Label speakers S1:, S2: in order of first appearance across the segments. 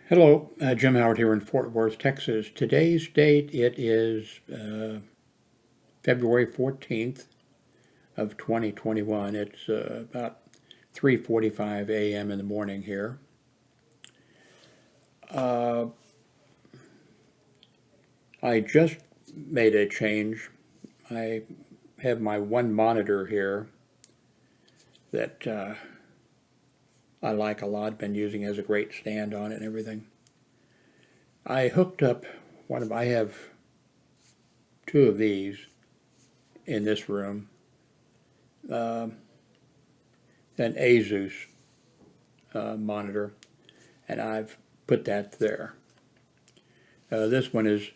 S1: Hello, Jim Howard here in Fort Worth, Texas. Today's date, it is February 14th of 2021. It's about 3:45 a.m. in the morning here. Uh, I just made a change. I have my one monitor here that I like a lot, been using as a great stand on it and everything. I hooked up I have two of these in this room. An Asus monitor, and I've put that there. This one is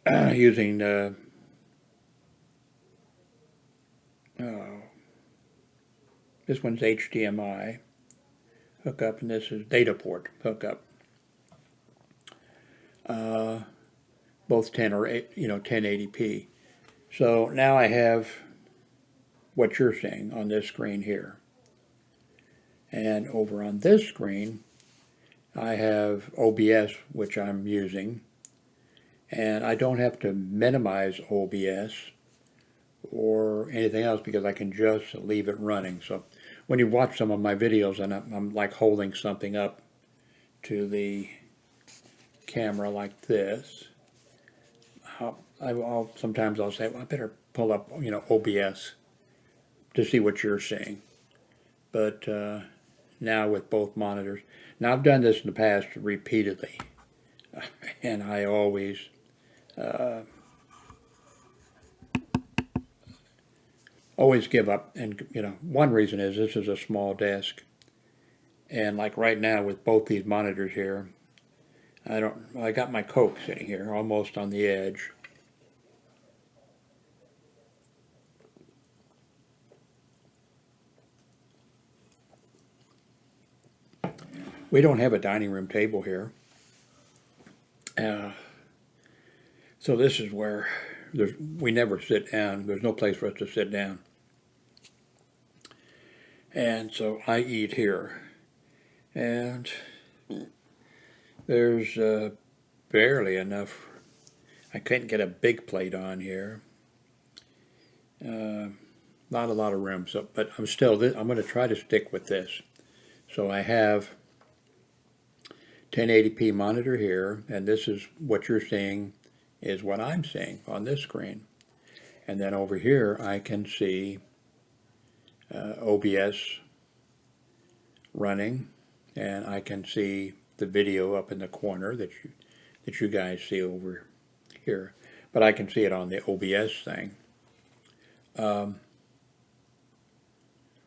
S1: using this one's HDMI hookup, and this is data port hookup. Both 1080p. So now I have what you're seeing on this screen here. And over on this screen, I have OBS, which I'm using. And I don't have to minimize OBS or anything else because I can just leave it running. So when you watch some of my videos and I'm like holding something up to the camera like this, sometimes I'll say, well, I better pull up, OBS to see what you're seeing. But now with both monitors, now I've done this in the past repeatedly, and I always give up. And one reason is this is a small desk, and like right now with both these monitors here, I got my Coke sitting here almost on the edge. We don't have a dining room table here. So this is where we never sit down. There's no place for us to sit down. And so I eat here. And there's barely enough. I couldn't get a big plate on here. Not a lot of room. So, but I'm going to try to stick with this. So I have 1080p monitor here, and this is what you're seeing is what I'm seeing on this screen. And then over here I can see OBS running, and I can see the video up in the corner that you guys see over here. But I can see it on the OBS thing.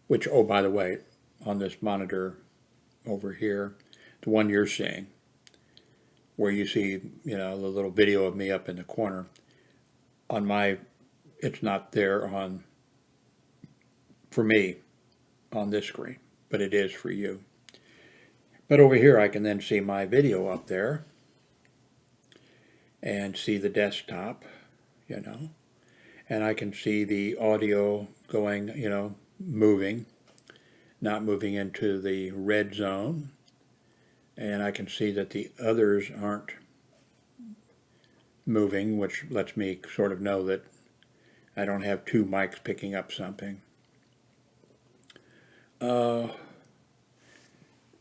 S1: Which, oh, by the way, on this monitor over here, the one you're seeing, where you see, the little video of me up in the corner, it's not there for me on this screen, but it is for you. But over here I can then see my video up there and see the desktop, and I can see the audio going, moving, not moving into the red zone. And I can see that the others aren't moving, which lets me sort of know that I don't have two mics picking up something.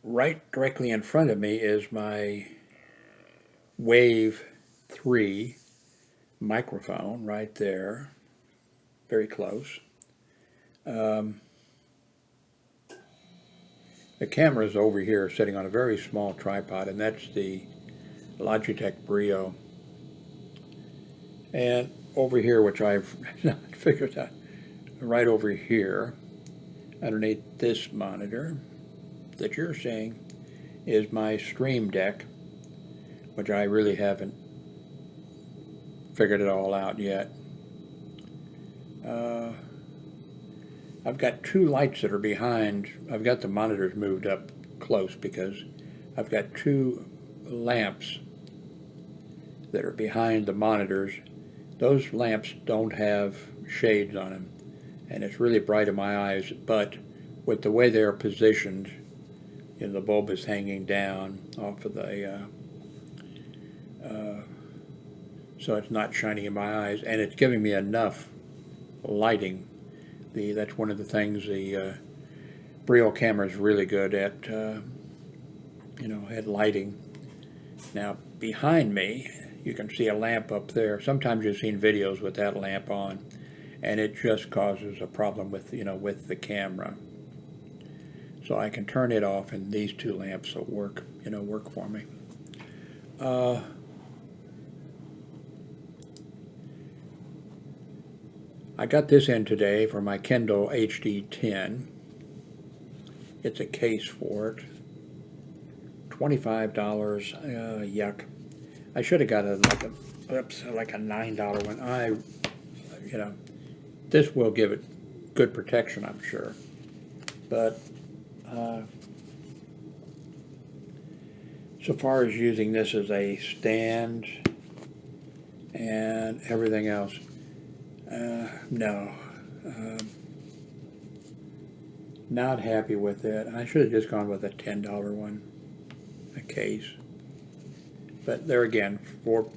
S1: Right directly in front of me is my Wave 3 microphone right there, very close. The camera is over here sitting on a very small tripod, and that's the Logitech Brio. And over here, which I've figured out, right over here, underneath this monitor that you're seeing, is my Stream Deck, which I really haven't figured it all out yet. I've got two lights that are behind. I've got the monitors moved up close because I've got two lamps that are behind the monitors. Those lamps don't have shades on them, and it's really bright in my eyes, but with the way they are positioned, you know, the bulb is hanging down off of the, so it's not shining in my eyes, and it's giving me enough lighting. That's one of the things the Brio camera is really good at, you know, at lighting. Now behind me, you can see a lamp up there. Sometimes you've seen videos with that lamp on, and it just causes a problem with, you know, with the camera. So I can turn it off, and these two lamps will work, you know, work for me. I got this in today for my Kindle HD10. It's a case for it. $25. Yuck. I should have got like a $9 one. You know, this will give it good protection, I'm sure. But so far as using this as a stand and everything else, no. Not happy with it. I should have just gone with a $10 one, a case. But there again, for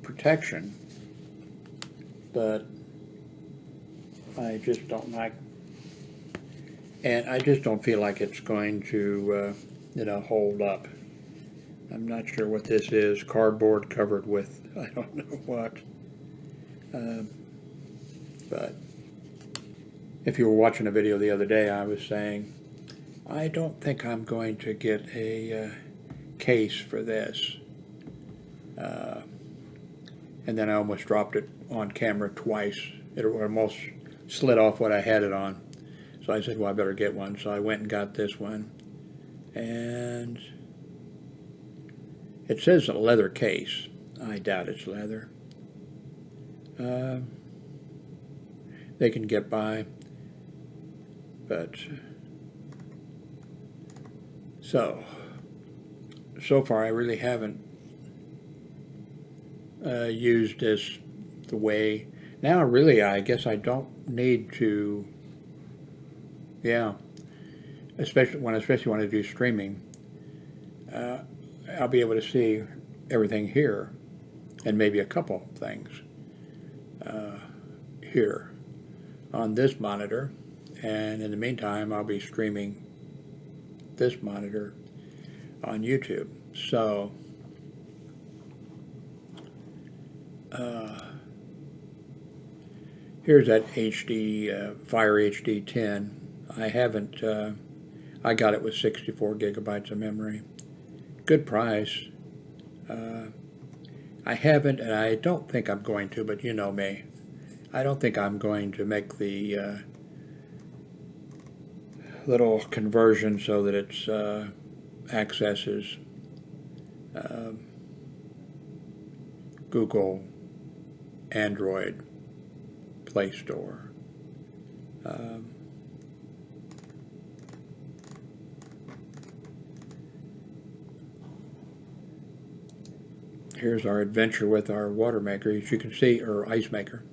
S1: protection, but I just don't like, and I just don't feel like it's going to, you know, hold up. I'm not sure what this is. Cardboard covered with, I don't know what. But if you were watching a video the other day, I was saying, I don't think I'm going to get a case for this. And then I almost dropped it on camera twice. It almost slid off what I had it on. So I said, well, I better get one. So I went and got this one. And it says a leather case. I doubt it's leather. They can get by. But so far I really haven't used this the way. Now really I guess I don't need to, yeah, especially when I do streaming, I'll be able to see everything here and maybe a couple things here on this monitor, and in the meantime I'll be streaming this monitor on YouTube. So here's that Fire HD 10. I haven't, I got it with 64 gigabytes of memory. Good price. I haven't, and I don't think I'm going to, but you know me. I don't think I'm going to make the little conversion so that it's accesses Google Android Play Store. Here's our adventure with our water maker, as you can see, or ice maker.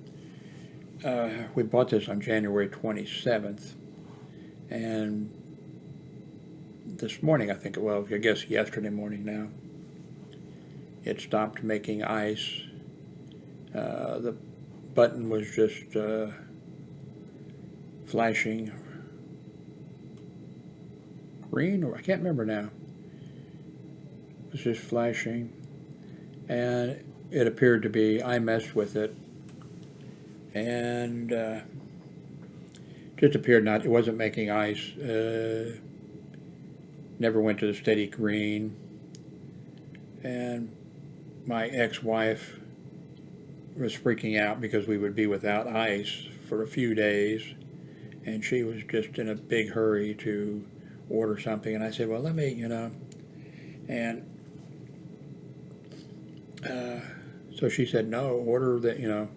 S1: We bought this on January 27th, and this morning, I think it was, I guess yesterday morning now, it stopped making ice. The button was just flashing green, or I can't remember now. It was just flashing, and it appeared to be, I messed with it, and just appeared not, it wasn't making ice, never went to the steady green, and my ex-wife was freaking out because we would be without ice for a few days, and she was just in a big hurry to order something, and I said, well, let me, you know, and so she said, no, order that, you know,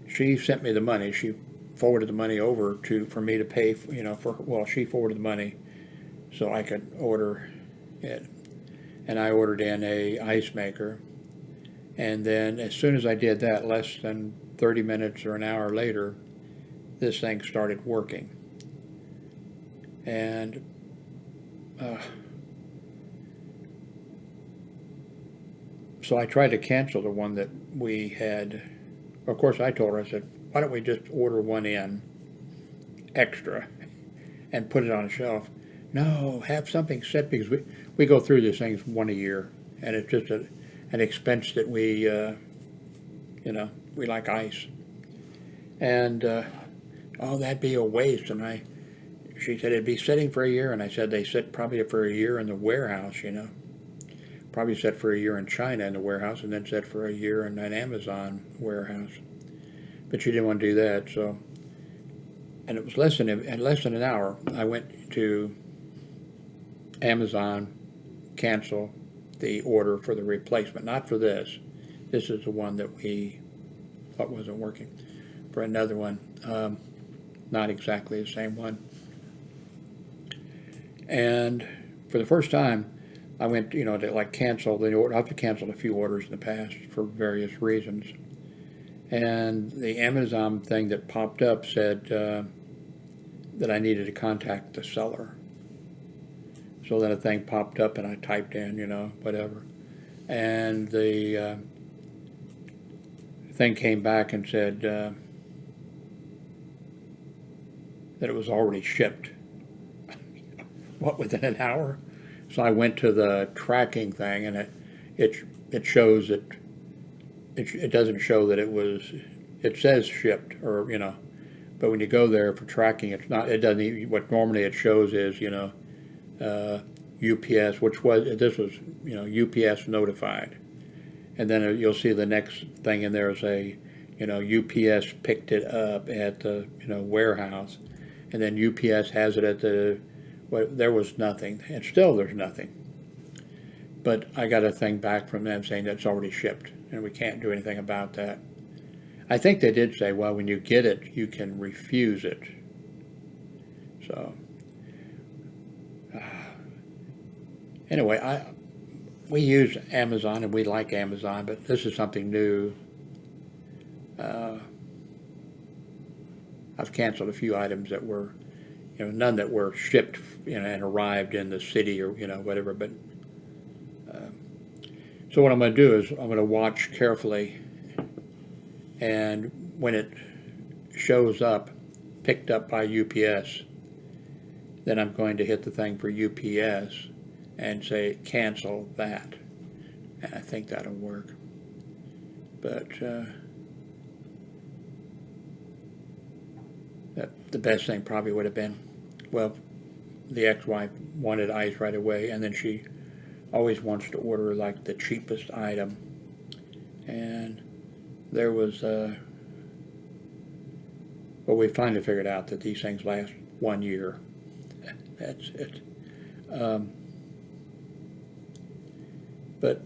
S1: she sent me the money, she forwarded the money over for me to pay, you know, well, she forwarded the money so I could order it, and I ordered in a ice maker, and then as soon as I did that, less than 30 minutes or an hour later, this thing started working, and So I tried to cancel the one that we had. Of course, I told her, I said, why don't we just order one in extra and put it on a shelf? No, have something set, because we go through these things one a year, and it's just an expense that we, we like ice. And, oh, that'd be a waste. And she said it'd be sitting for a year, and I said they sit probably for a year in the warehouse, Probably set for a year in China in the warehouse, and then set for a year in an Amazon warehouse. But she didn't want to do that, so. And it was less than an hour. I went to Amazon, cancel the order for the replacement, not for this. This is the one that we thought wasn't working. For another one, not exactly the same one. And for the first time, I went, to like cancel the order. I've canceled a few orders in the past for various reasons. And the Amazon thing that popped up said that I needed to contact the seller. So then a thing popped up and I typed in, whatever. And the thing came back and said that it was already shipped. What, within an hour? So I went to the tracking thing, and it shows that it doesn't show that it says shipped, or but when you go there for tracking, it's not. It doesn't even, what normally it shows is UPS, this was UPS notified, and then you'll see the next thing in there is UPS picked it up at the warehouse, and then UPS has it at the. Well, there was nothing, and still there's nothing. But I got a thing back from them saying that's already shipped, and we can't do anything about that. I think they did say, well, when you get it, you can refuse it. So, anyway, we use Amazon, and we like Amazon, but this is something new. I've canceled a few items that were, none that were shipped, and arrived in the city or, whatever. But so what I'm going to do is I'm going to watch carefully, and when it shows up, picked up by UPS, then I'm going to hit the thing for UPS and say cancel that. And I think that'll work. But the best thing probably would have been, well, the ex-wife wanted ice right away, and then she always wants to order like the cheapest item. And there was, well, we finally figured out that these things last 1 year. That's it. But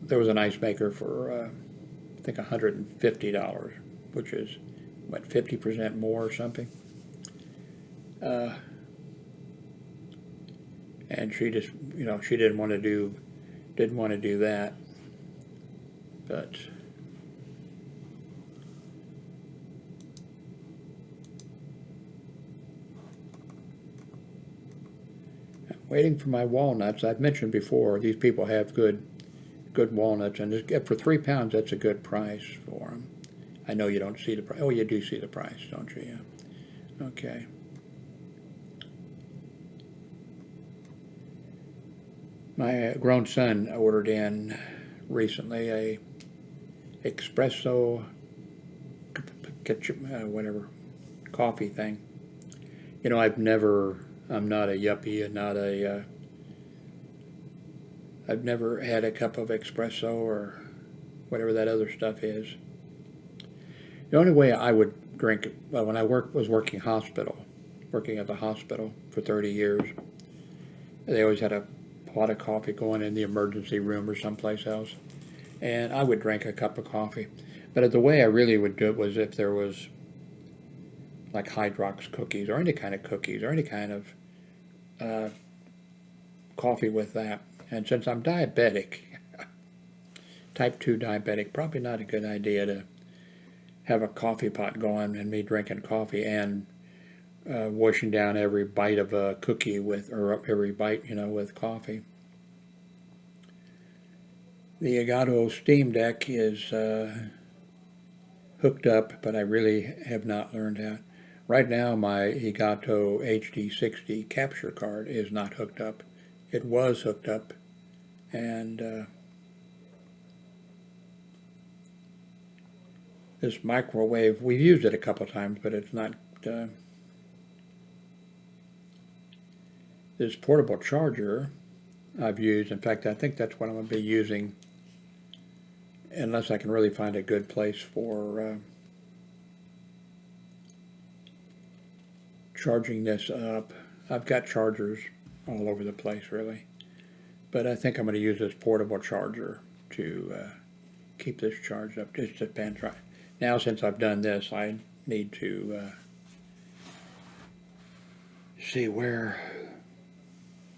S1: there was an ice maker for, I think, $150, which is, what, 50% more or something? And she just, she didn't want to do that. But I'm waiting for my walnuts. I've mentioned before, these people have good walnuts, and for £3, that's a good price for them. I know you don't see the price. Oh, you do see the price, don't you? Yeah. Okay. My grown son ordered in recently a espresso, whatever, coffee thing. I'm not a yuppie, and I've never had a cup of espresso or whatever that other stuff is. The only way I would drink it, well, when I was working at the hospital for 30 years, they always had a pot of coffee going in the emergency room or someplace else, and I would drink a cup of coffee. But the way I really would do it was if there was like Hydrox cookies or any kind of cookies or any kind of coffee with that. And since I'm diabetic, type 2 diabetic, probably not a good idea to have a coffee pot going and me drinking coffee and washing down every bite of a cookie with, or every bite, with coffee. The Elgato Steam Deck is hooked up, but I really have not learned how. Right now, my Elgato HD60 capture card is not hooked up. It was hooked up, and this microwave, we've used it a couple times, but it's not. This portable charger I've used. In fact, I think that's what I'm going to be using, unless I can really find a good place for charging this up. I've got chargers all over the place, really, but I think I'm going to use this portable charger to keep this charged up. Just depends. Right now, since I've done this, I need to see where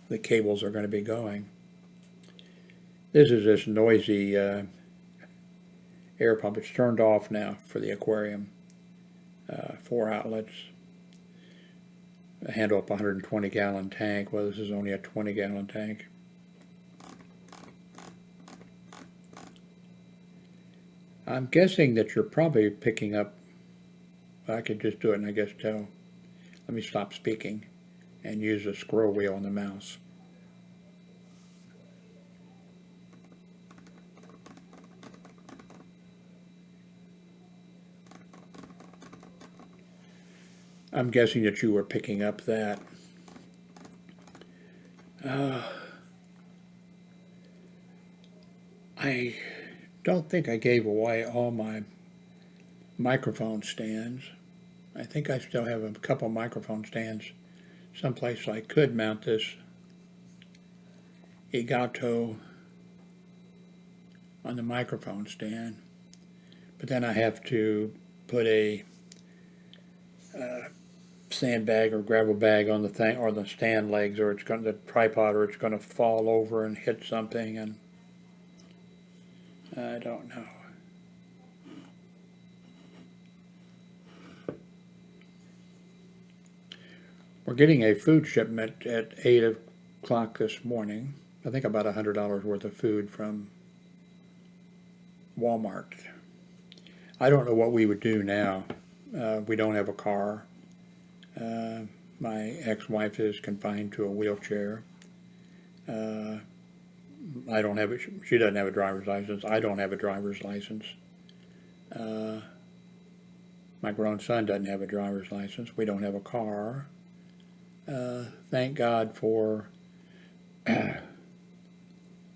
S1: the cables are going to be going. This is this noisy air pump. It's turned off now for the aquarium. 4 outlets. Handle up a 120-gallon tank. Well, this is only a 20-gallon tank. I'm guessing that you're probably picking up. I could just do it and I guess tell. Let me stop speaking and use the scroll wheel on the mouse. I'm guessing that you were picking up that. I don't think I gave away all my microphone stands. I think I still have a couple microphone stands someplace I could mount this Elgato on the microphone stand, but then I have to put a sandbag or gravel bag on the thing or the stand legs, or it's going to the tripod, or it's going to fall over and hit something, and I don't know. We're getting a food shipment at 8 o'clock this morning. I think about $100 worth of food from Walmart. I don't know what we would do now. We don't have a car. My ex-wife is confined to a wheelchair. I don't have it. She doesn't have a driver's license. I don't have a driver's license. My grown son doesn't have a driver's license. We don't have a car. Thank God for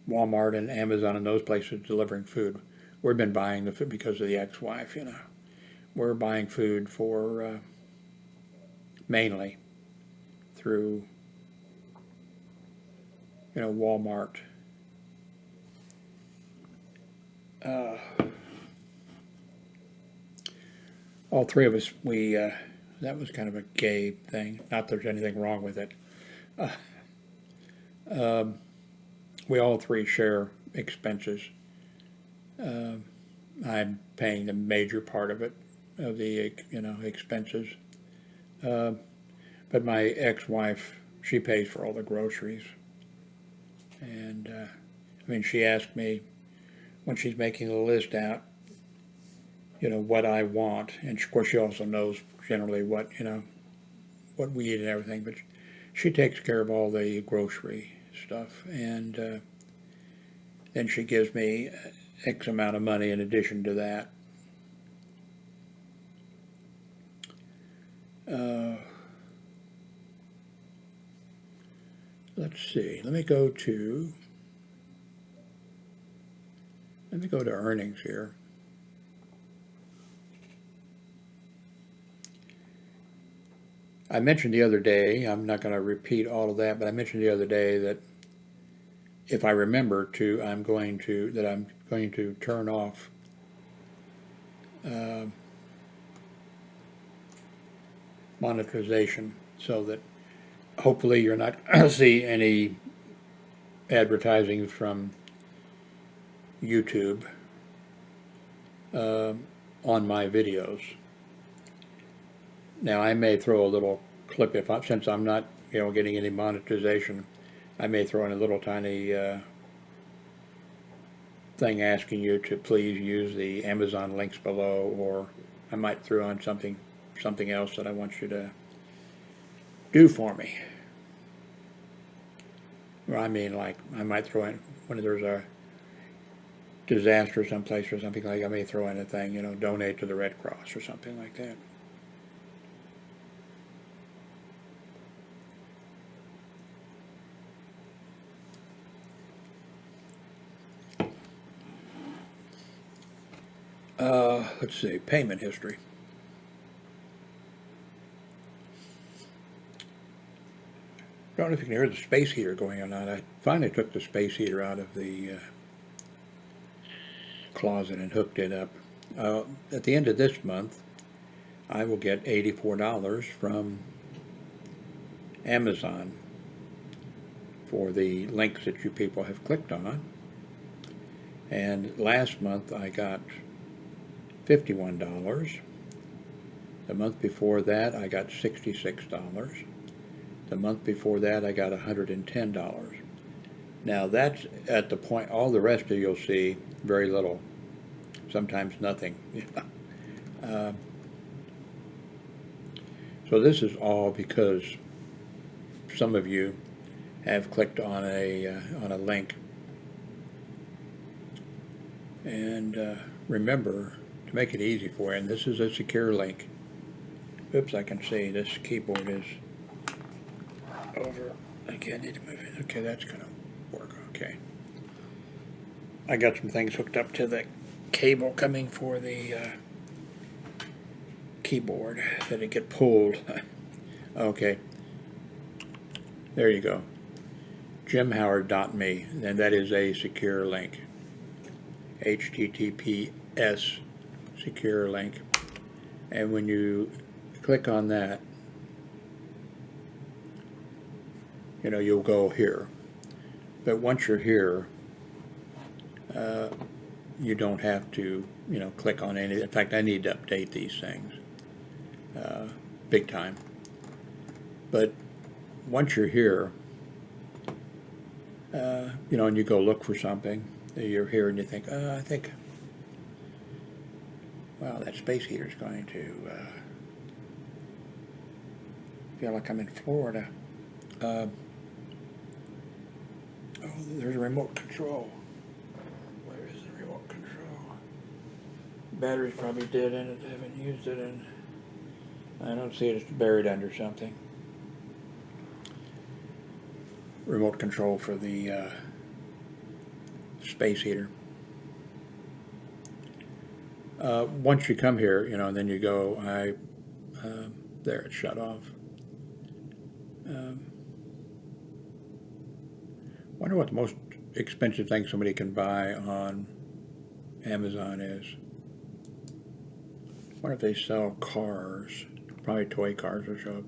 S1: Walmart and Amazon and those places delivering food. We've been buying the food because of the ex-wife, you know. We're buying food for mainly through, you know, Walmart. All three of us, we that was kind of a gay thing. Not that there's anything wrong with it. We all three share expenses. I'm paying the major part of it, of the, you know, expenses. But my ex-wife, she pays for all the groceries. And, I mean, she asked me when she's making the list out, you know, what I want. And of course she also knows generally what, you know, what we eat and everything. But she takes care of all the grocery stuff. And then she gives me X amount of money in addition to that. Let's see. Let me go to earnings here. I mentioned the other day, I'm not going to repeat all of that, but I mentioned the other day that if I remember to, I'm going to turn off monetization, so that hopefully you're not going to see any advertising from YouTube on my videos. Now I may throw a little clip since I'm not, you know, getting any monetization. I may throw in a little tiny thing asking you to please use the Amazon links below, or I might throw on something else that I want you to do for me. Or I mean, like, I might throw in, when there's a disaster someplace or something like that, I may throw in a thing, you know, donate to the Red Cross or something like that. Let's see, payment history. I don't know if you can hear the space heater going on. I finally took the space heater out of the closet and hooked it up. At the end of this month, I will get $84 from Amazon for the links that you people have clicked on. And last month I got $51. The month before that I got $66. The month before that I got $110. Now that's at the point, all the rest of you'll see very little, sometimes nothing. So this is all because some of you have clicked on a link. And remember, to make it easy for you, and this is a secure link. Oops, I can see this keyboard is over. Okay, I need to move it. Okay, that's going to work. Okay. I got some things hooked up to the cable coming for the keyboard that it get pulled. Okay. There you go. jimhoward.me, and that is a secure link. HTTPS secure link. And when you click on that, you know, you'll go here. But once you're here, you don't have to, you know, click on any. In fact, I need to update these things big time. But once you're here, you know, and you go look for something, you're here and you think, I think, well, that space heater is going to feel like I'm in Florida. Oh, there's a remote control. Where is the remote control? Battery's probably dead in it. I haven't used it, and I don't see it. It's buried under something. Remote control for the space heater. Once you come here, you know, and then you go, there, it's shut off. Wonder what the most expensive thing somebody can buy on Amazon is. Wonder if they sell cars. Probably toy cars will show up.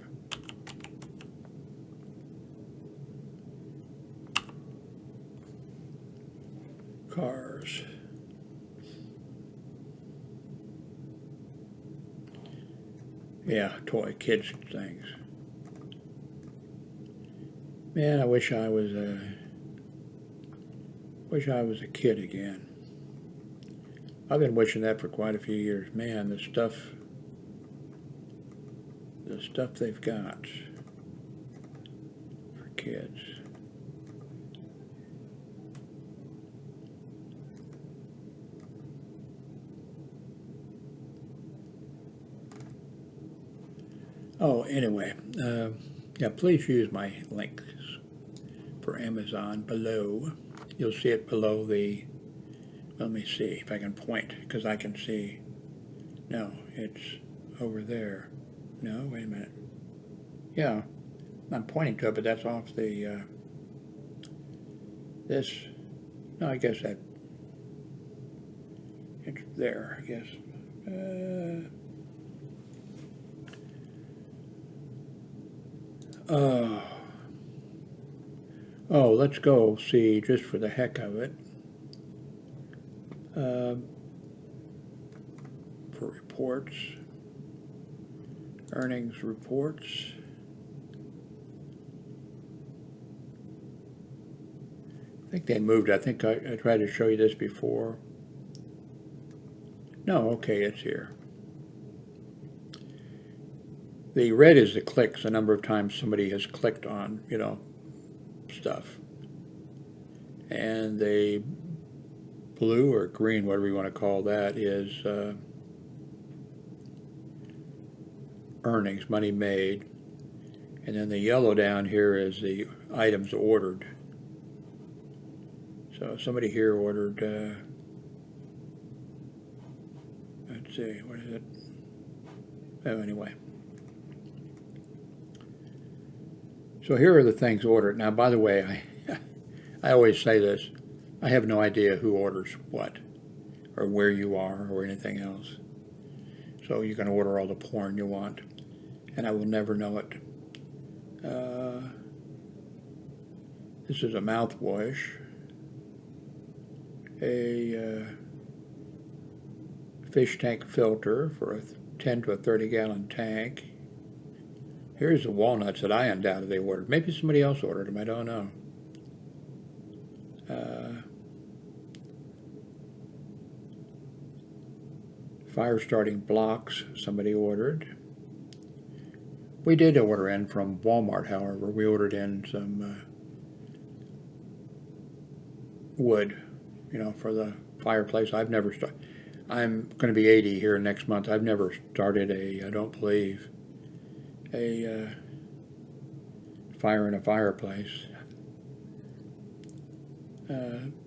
S1: Cars. Yeah, toy kids things. Man, I wish I was a kid again. I've been wishing that for quite a few years. Man, the stuff they've got for kids. Oh, anyway, yeah, please use my links for Amazon below. You'll see it below the, let me see if I can point, because I can see, no, it's over there. No, wait a minute. Yeah, I'm pointing to it, but that's off the, this, no, I guess that, it's there, I guess. Oh, let's go see, just for the heck of it, for reports, earnings reports. I think they moved. I think I tried to show you this before. No, okay, it's here. The red is the clicks, the number of times somebody has clicked on, stuff. And the blue or green, whatever you want to call that, is earnings, money made. And then the yellow down here is the items ordered. So somebody here ordered, let's see, what is it? Oh, anyway. So here are the things ordered. Now, by the way, I always say this. I have no idea who orders what or where you are or anything else. So you can order all the porn you want, and I will never know it. This is a mouthwash, a fish tank filter for a 10 to a 30-gallon tank. Here's the walnuts that I undoubtedly ordered. Maybe somebody else ordered them, I don't know. Fire starting blocks somebody ordered. We did order in from Walmart, however. We ordered in some wood, for the fireplace. I've never started. I'm going to be 80 here next month. I've never started I don't believe, a fire in a fireplace.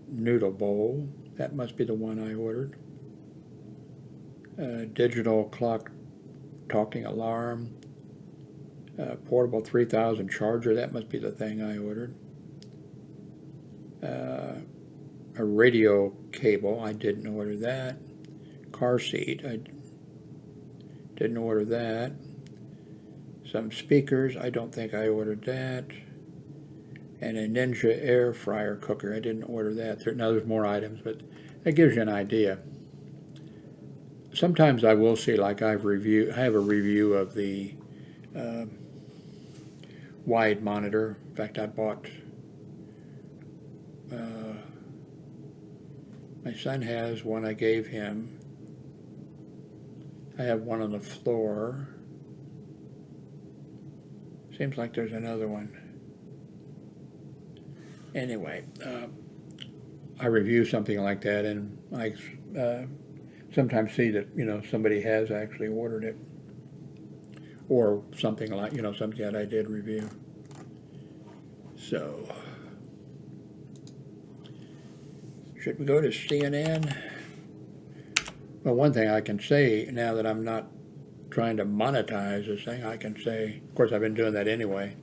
S1: Noodle bowl. That must be the one I ordered. Digital clock talking alarm. Portable 3000 charger. That must be the thing I ordered. A radio cable. I didn't order that. Car seat. I didn't order that. Some speakers. I don't think I ordered that. And a Ninja air fryer cooker. I didn't order that. Now there's more items, but that gives you an idea. Sometimes I will see, like I have a review of the wide monitor. In fact, I bought, my son has one I gave him. I have one on the floor. Seems like there's another one. Anyway, I review something like that, and I sometimes see that, somebody has actually ordered it, or something like, something that I did review. So, should we go to CNN? Well, one thing I can say, now that I'm not trying to monetize this thing, I can say, of course I've been doing that anyway,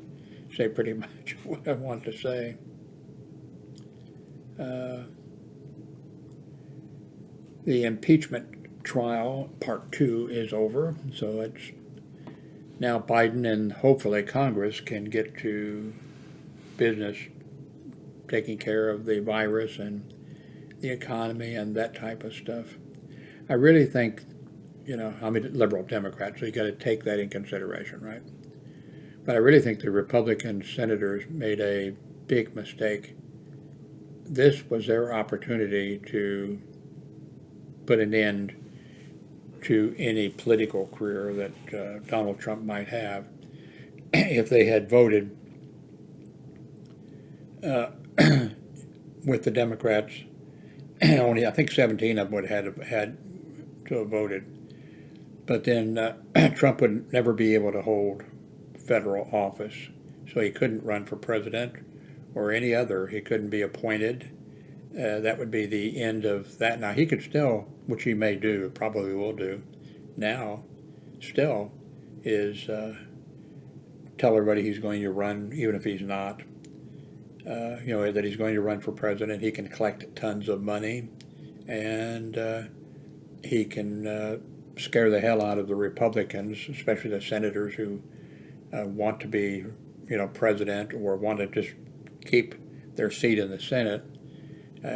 S1: say pretty much what I want to say. The impeachment trial, part 2, is over, so it's now Biden and hopefully Congress can get to business taking care of the virus and the economy and that type of stuff. I really think, I'm a liberal Democrat, so you got to take that in consideration, right? But I really think the Republican senators made a big mistake. This was their opportunity to put an end to any political career that Donald Trump might have if they had voted with the Democrats. Only, I think 17 of them would have had to have voted. But then Trump would never be able to hold federal office, so he couldn't run for president or any other. He couldn't be appointed. That would be the end of that. Now, he could still, which he may do, probably will do now, still, is tell everybody he's going to run, even if he's not. That he's going to run for president. He can collect tons of money, and he can scare the hell out of the Republicans, especially the senators who want to be, president or want to just keep their seat in the Senate.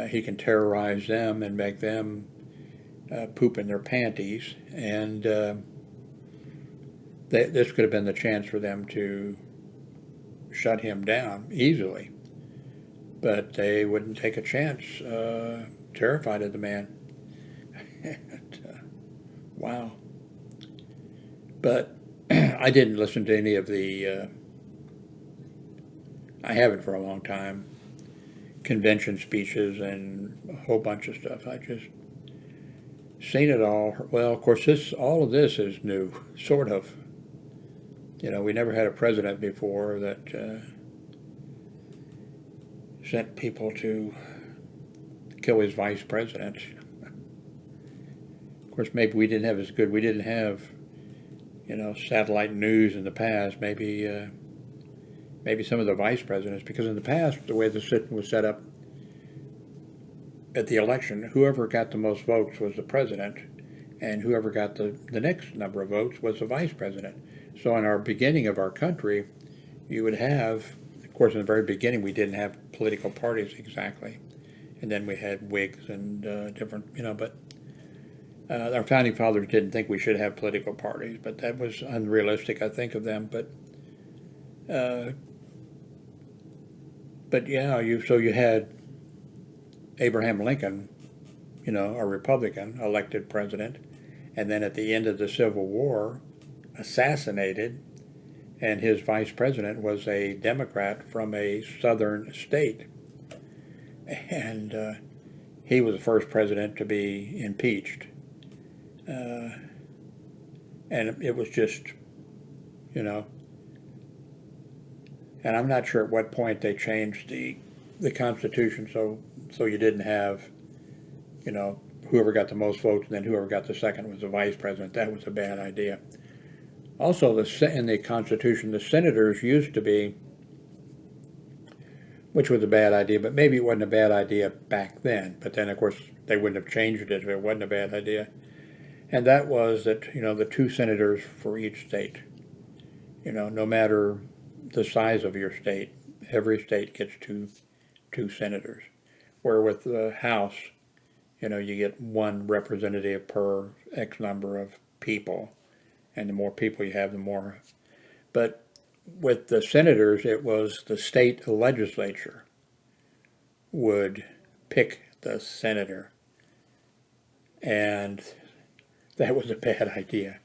S1: He can terrorize them and make them poop in their panties, and this could have been the chance for them to shut him down easily. but they wouldn't take a chance, terrified of the man. And, wow. But I didn't listen to any of the, I haven't for a long time, convention speeches and a whole bunch of stuff. I just seen it all. Well, of course, all of this is new, sort of. You know, we never had a president before that sent people to kill his vice president. Of course, maybe we didn't have, you know, satellite news in the past. Maybe some of the vice presidents, because in the past, the way the system was set up at the election, whoever got the most votes was the president, and whoever got the next number of votes was the vice president. So in our beginning of our country, you would have, of course, in the very beginning, we didn't have political parties exactly. And then we had Whigs and different, you know, but our founding fathers didn't think we should have political parties, but that was unrealistic, I think, of them. But yeah, you had Abraham Lincoln, you know, a Republican, elected president, and then at the end of the Civil War, assassinated, and his vice president was a Democrat from a southern state. And he was the first president to be impeached. And it was just, you know, and I'm not sure at what point they changed the Constitution so you didn't have, you know, whoever got the most votes and then whoever got the second was the vice president. That was a bad idea. Also, in the Constitution, the senators used to be, which was a bad idea, but maybe it wasn't a bad idea back then. But then, of course, they wouldn't have changed it if it wasn't a bad idea. And that was that, you know, the 2 senators for each state. You know, no matter the size of your state, every state gets two senators. Where with the House, you know, you get 1 representative per X number of people. And the more people you have, the more. But with the senators, it was the state legislature would pick the senator. And that was a bad idea.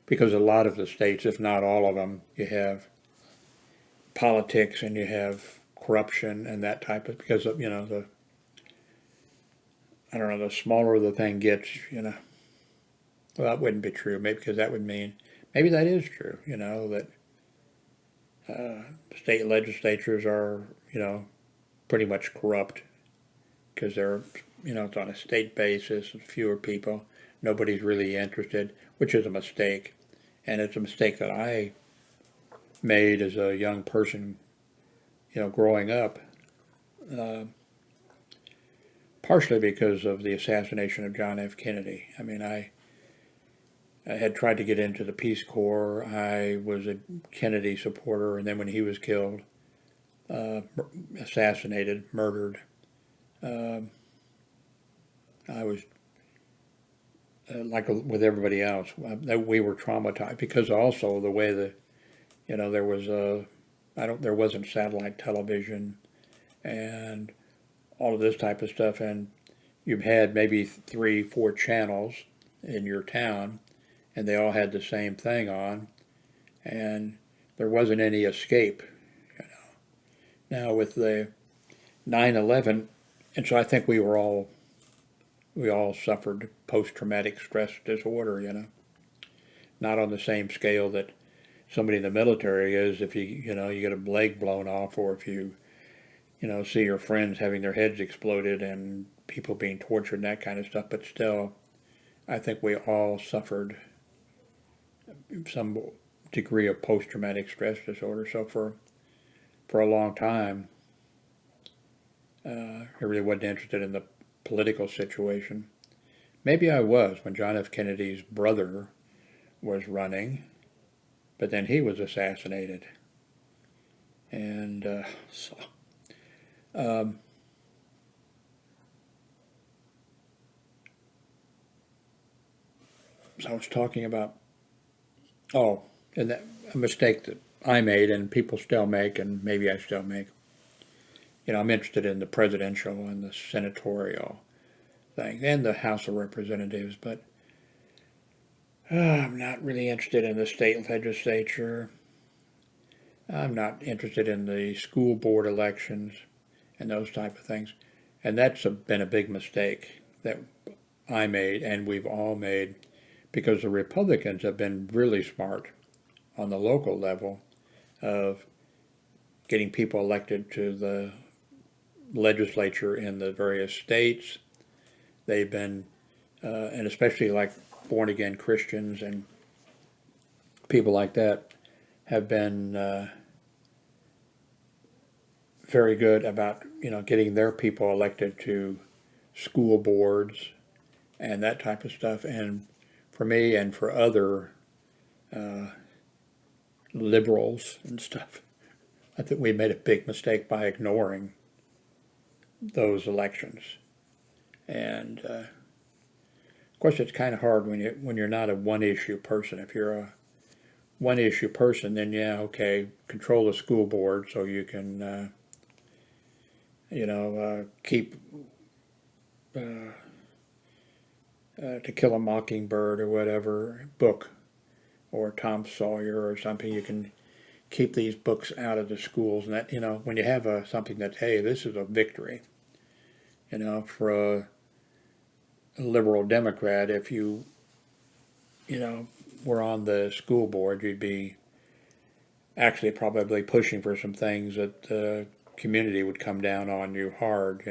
S1: Because a lot of the states, if not all of them, you have politics and you have corruption and that type of, because of, you know, I don't know, the smaller the thing gets, you know. Well, that wouldn't be true, maybe, because that would mean, maybe that is true, you know, that state legislatures are, you know, pretty much corrupt because they're, you know, it's on a state basis, fewer people, nobody's really interested, which is a mistake. And it's a mistake that I made as a young person, you know, growing up, partially because of the assassination of John F. Kennedy. I mean, I had tried to get into the Peace Corps. I was a Kennedy supporter, and then when he was killed, assassinated, murdered, I was, like with everybody else, we were traumatized because also the way you know, there was there wasn't satellite television and all of this type of stuff, and you've had maybe 3, 4 channels in your town, and they all had the same thing on, and there wasn't any escape, you know. Now with the 9/11, and so I think we all suffered post-traumatic stress disorder, you know. Not on the same scale that somebody in the military is if you know, you get a leg blown off, or if you know, see your friends having their heads exploded and people being tortured and that kind of stuff, but still, I think we all suffered some degree of post-traumatic stress disorder. So for a long time, I really wasn't interested in the political situation. Maybe I was when John F. Kennedy's brother was running, but then he was assassinated. And so I was talking about, and that a mistake that I made and people still make, and maybe I still make, I'm interested in the presidential and the senatorial thing and the House of Representatives, but I'm not really interested in the state legislature. I'm not interested in the school board elections and those type of things. And that's been a big mistake that I made and we've all made, because the Republicans have been really smart on the local level of getting people elected to the legislature in the various states. They've been, and especially like born again Christians and people like that, have been very good about getting their people elected to school boards and that type of stuff. And for me and for other liberals and stuff, I think we made a big mistake by ignoring those elections. And of course, it's kind of hard when you're not a one-issue person. If you're a one-issue person, then yeah, okay, control the school board so you can keep To Kill a Mockingbird or whatever book, or Tom Sawyer or something. You can keep these books out of the schools, and that when you have something that, hey, this is a victory, for a liberal Democrat, if you were on the school board, you'd be actually probably pushing for some things that the community would come down on you hard,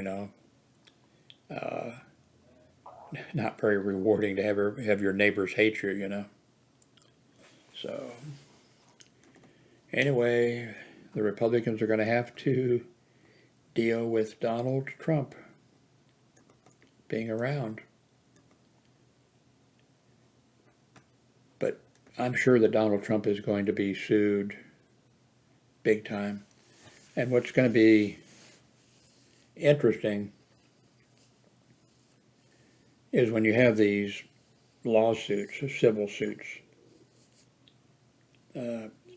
S1: not very rewarding to have your neighbors hate you, So, anyway, the Republicans are going to have to deal with Donald Trump being around. But I'm sure that Donald Trump is going to be sued big time. And what's going to be interesting is when you have these lawsuits, civil suits,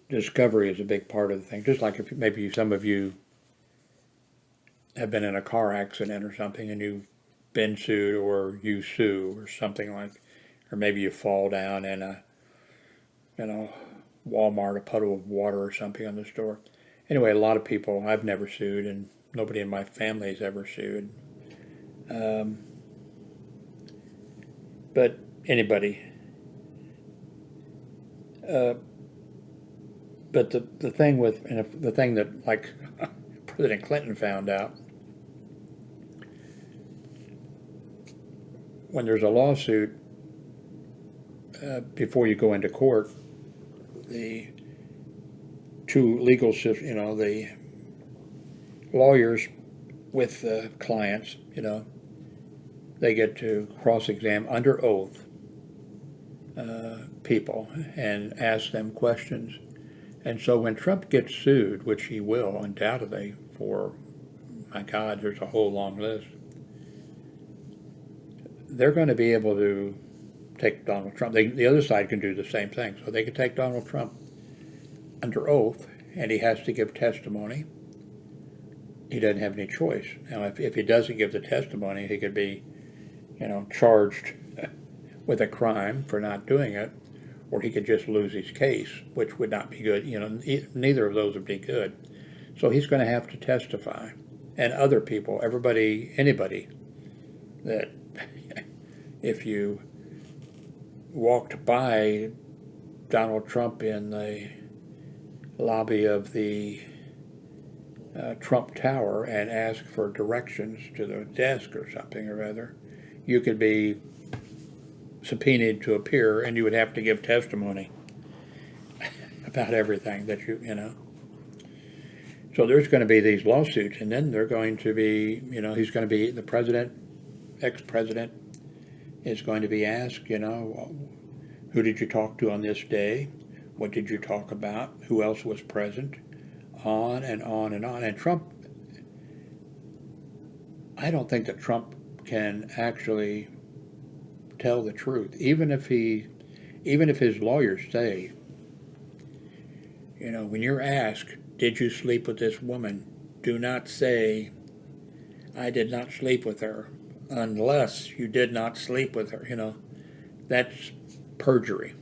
S1: discovery is a big part of the thing. Just like if maybe some of you have been in a car accident or something and you've been sued, or you sue or something like, or maybe you fall down in a, Walmart, a puddle of water or something on the store. Anyway, a lot of people, I've never sued, and nobody in my family has ever sued. But anybody. But the thing with, and the thing that, like, President Clinton found out, when there's a lawsuit, before you go into court, the two legal, the lawyers with the clients, they get to cross-examine under oath people and ask them questions. And so when Trump gets sued, which he will undoubtedly for, my God, there's a whole long list, they're going to be able to take Donald Trump. The other side can do the same thing. So they can take Donald Trump under oath, and he has to give testimony. He doesn't have any choice. Now, if he doesn't give the testimony, he could be, charged with a crime for not doing it, or he could just lose his case, which would not be good. Neither of those would be good. So he's going to have to testify. And other people, anybody that, if you walked by Donald Trump in the lobby of the Trump Tower and asked for directions to the desk or something or other, you could be subpoenaed to appear, and you would have to give testimony about everything that So there's going to be these lawsuits, and then they're going to be, he's going to be, the president, ex-president, is going to be asked, who did you talk to on this day? What did you talk about? Who else was present? On and on and on. And Trump, I don't think that Trump can actually tell the truth, even if his lawyers say, when you're asked, did you sleep with this woman? do not say, I did not sleep with her, unless you did not sleep with her. That's perjury.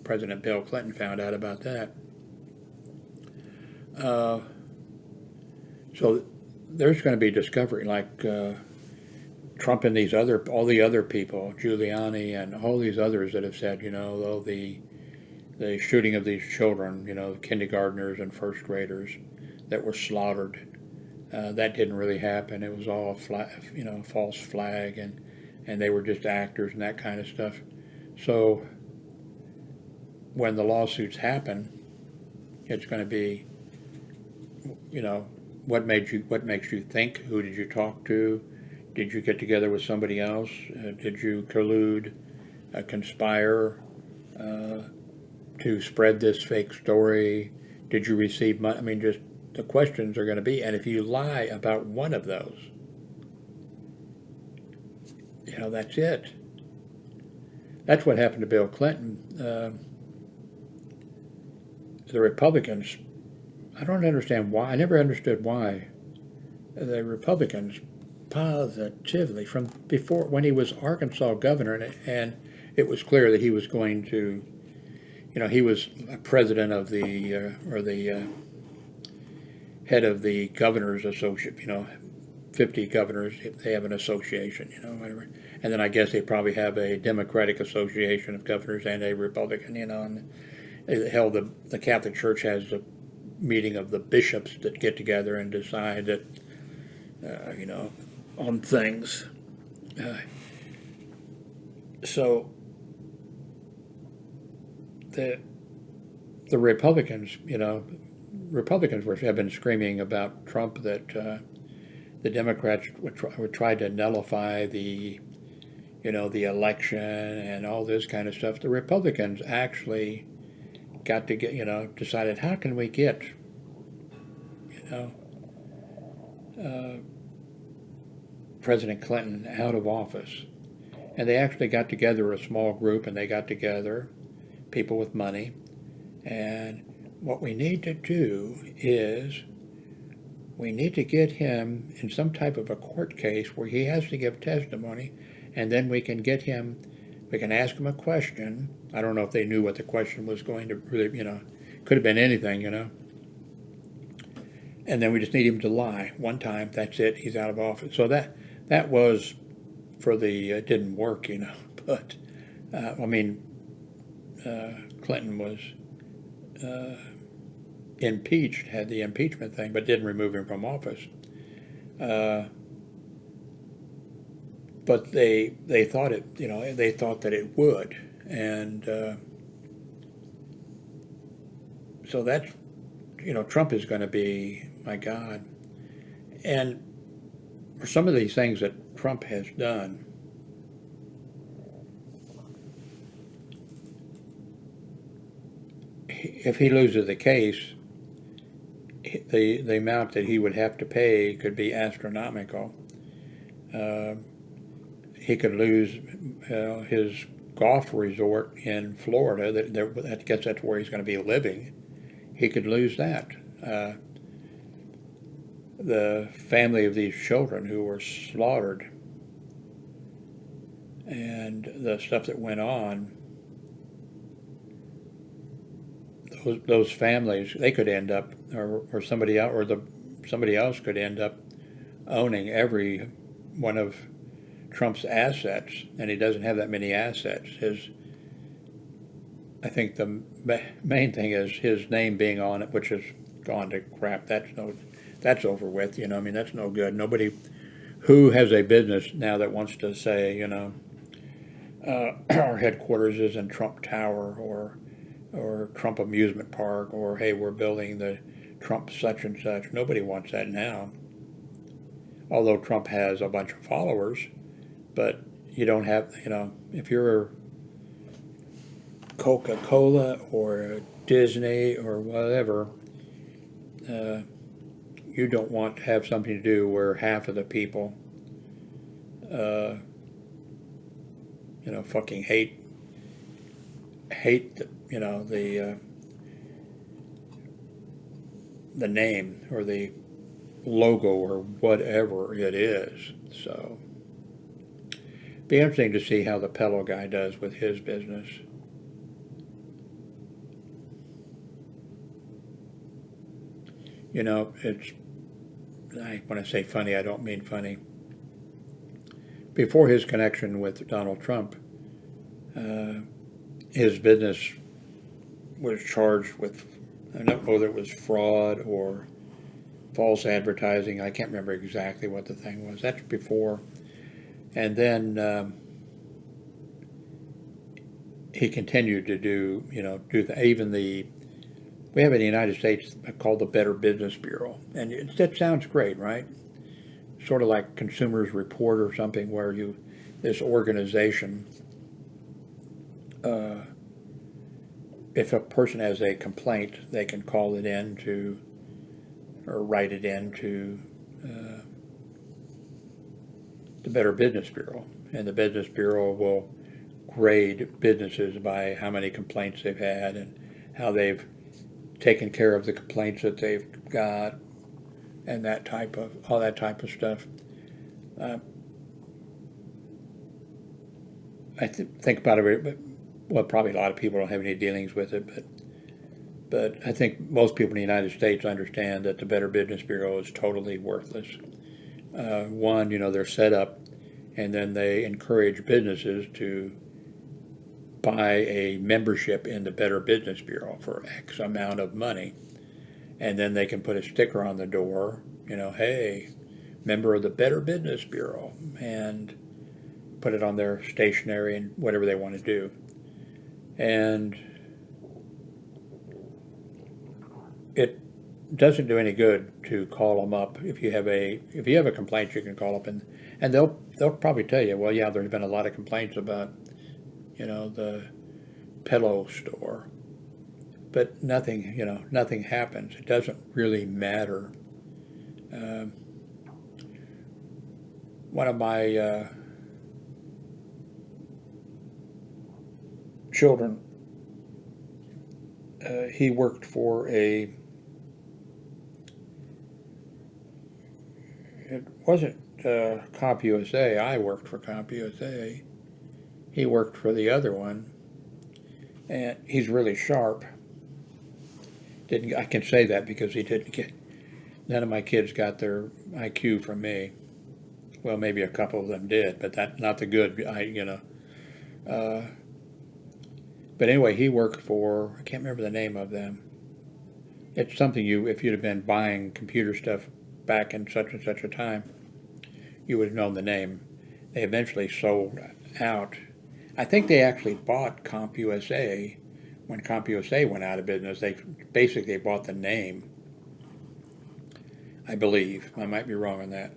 S1: President Bill Clinton found out about that. So there's going to be discovery, like Trump and all the other people, Giuliani and all these others that have said, the shooting of these children, kindergartners and first graders that were slaughtered, that didn't really happen. It was all false flag, and they were just actors and that kind of stuff. So when the lawsuits happen, it's going to be, what makes you think? Who did you talk to? Did you get together with somebody else? Did you collude, conspire to spread this fake story? Did you receive money? I mean, just the questions are going to be, and if you lie about one of those, that's it. That's what happened to Bill Clinton. The Republicans, I don't understand why. I never understood why the Republicans positively, from before, when he was Arkansas governor, and it was clear that he was going to, he was a president of the head of the governors association, 50 governors, they have an association, whatever. And then I guess they probably have a Democratic Association of Governors and a Republican, and they held the Catholic Church has a meeting of the bishops that get together and decide that, on things. So the Republicans, have been screaming about Trump that the Democrats would try to nullify the election and all this kind of stuff. The Republicans actually got to decided, how can we get, President Clinton out of office? And they actually got together a small group, and they got together people with money. And what we need to do is we need to get him in some type of a court case where he has to give testimony, and then we can get him, we can ask him a question. I don't know if they knew what the question was going to really, could have been anything, And then we just need him to lie one time. That's it. He's out of office. So that was for the, it didn't work, but, Clinton was impeached, had the impeachment thing, but didn't remove him from office. But they thought they thought that it would, and so that's, Trump is going to be, my God, and for some of these things that Trump has done, if he loses the case, the amount that he would have to pay could be astronomical. He could lose his golf resort in Florida. I guess that's where he's going to be living. He could lose that. The family of these children who were slaughtered and the stuff that went on, those families, they could end up, or somebody else, somebody else could end up owning every one of Trump's assets, and he doesn't have that many assets. I think the main thing is his name being on it, which has gone to crap. That's over with. That's no good. Nobody who has a business now that wants to say, our headquarters is in Trump Tower or Trump Amusement Park, or hey, we're building the Trump such and such. Nobody wants that now. Although Trump has a bunch of followers, but you don't have, if you're Coca-Cola or Disney or whatever, you don't want to have something to do where half of the people, fucking hate the name or the logo or whatever it is. So, be interesting to see how the Pello guy does with his business. You know, when I say funny, I don't mean funny. Before his connection with Donald Trump, his business was charged with, I don't know whether it was fraud or false advertising. I can't remember exactly what the thing was. That's before. And then he continued to do even we have in the United States called the Better Business Bureau. And that sounds great, right? Sort of like Consumers Report or something, where this organization, if a person has a complaint, they can call it in to, or write it in to the Better Business Bureau. And the Business Bureau will grade businesses by how many complaints they've had and how they've taken care of the complaints that they've got, and all that type of stuff. I think about it, but well, probably a lot of people don't have any dealings with it, but I think most people in the United States understand that the Better Business Bureau is totally worthless. One, they're set up, and then they encourage businesses to buy a membership in the Better Business Bureau for X amount of money, and then they can put a sticker on the door, hey, member of the Better Business Bureau, and put it on their stationery and whatever they want to do. And it doesn't do any good to call them up. If you have a complaint, you can call up and they'll probably tell you, well, yeah, there's been a lot of complaints about the Pello store, but nothing happens. It doesn't really matter. One of my children, he worked for it wasn't CompUSA. I worked for CompUSA. He worked for the other one, and he's really sharp. I can say that because none of my kids got their IQ from me. Well, maybe a couple of them did, but not the good, but anyway, he worked for, I can't remember the name of them. It's something if you'd have been buying computer stuff back in such and such a time, you would have known the name. They eventually sold out. I think they actually bought CompUSA. When CompUSA went out of business, they basically bought the name, I believe. I might be wrong on that.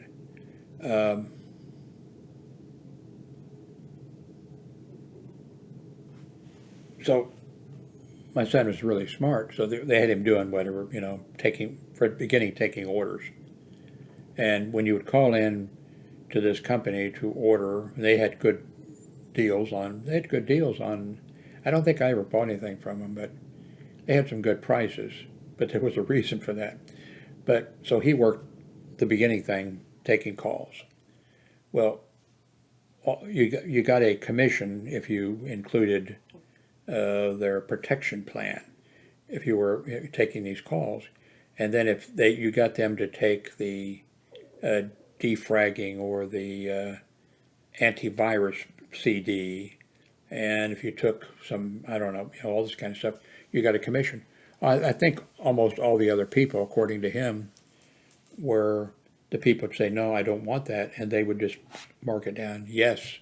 S1: So my son was really smart, so they had him doing whatever, taking orders. And when you would call in to this company to order, they had good deals on, I don't think I ever bought anything from them, but they had some good prices, but there was a reason for that. But, so he worked the beginning thing, taking calls. Well, you got a commission if you included their protection plan, if you were taking these calls, and then if you got them to take the defragging or the antivirus CD, and if you took some, I don't know, all this kind of stuff, you got a commission. I think almost all the other people, according to him, were the people would say, no, I don't want that, and they would just mark it down, yes,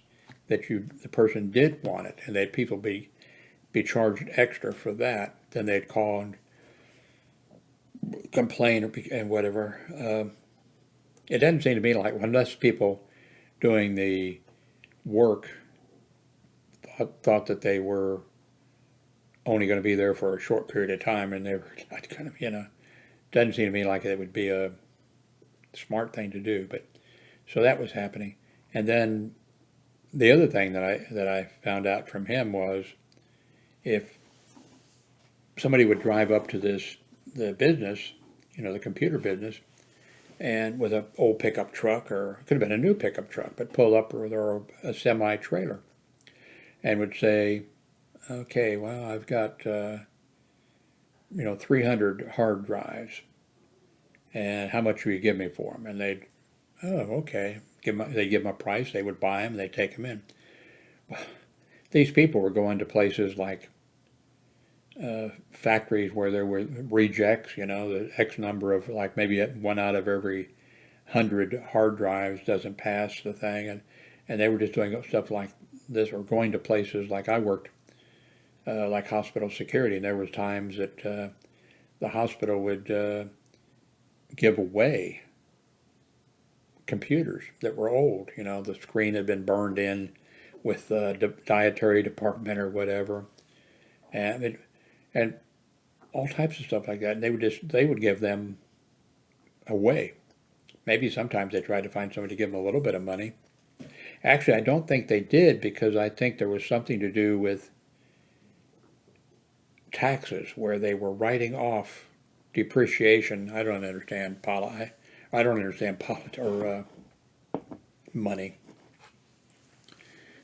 S1: that the person did want it, and people be charged extra for that. Then they'd call and complain and whatever. It doesn't seem to me like, unless people doing the work thought that they were only going to be there for a short period of time, and they were kind of, doesn't seem to me like it would be a smart thing to do. But so that was happening. And then the other thing that I found out from him was, if somebody would drive up to the business, the computer business, and with an old pickup truck, or it could have been a new pickup truck, but pulled up with a semi-trailer and would say, okay, well, I've got 300 hard drives, and how much will you give me for them? And they'd, oh, okay, they give them a price, they would buy them, they'd take them in. Well, these people were going to places like factories where there were rejects, the X number of, like maybe one out of every 100 hard drives doesn't pass the thing, and they were just doing stuff like this, or going to places like I worked, like hospital security, and there was times that the hospital would give away computers that were old. The screen had been burned in with the dietary department or whatever, and all types of stuff like that. And they would give them away. Maybe sometimes they tried to find somebody to give them a little bit of money. Actually, I don't think they did, because I think there was something to do with taxes where they were writing off depreciation. I don't understand I don't understand money.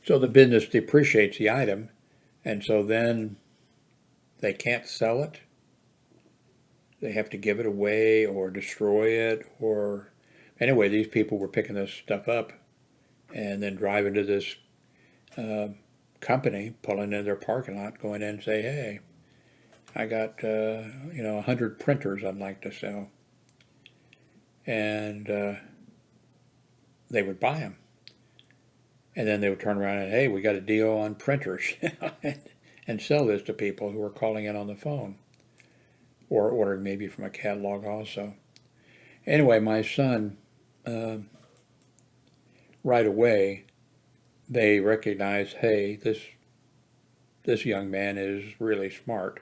S1: So the business depreciates the item, and so then they can't sell it. They have to give it away or destroy it, or anyway, these people were picking this stuff up and then driving to this company, pulling in their parking lot, going in and say, hey, I got 100 printers I'd like to sell. And they would buy them. And then they would turn around and, hey, we got a deal on printers, and sell this to people who were calling in on the phone, or ordering maybe from a catalog also. Anyway, my son, right away, they recognized, hey, this young man is really smart.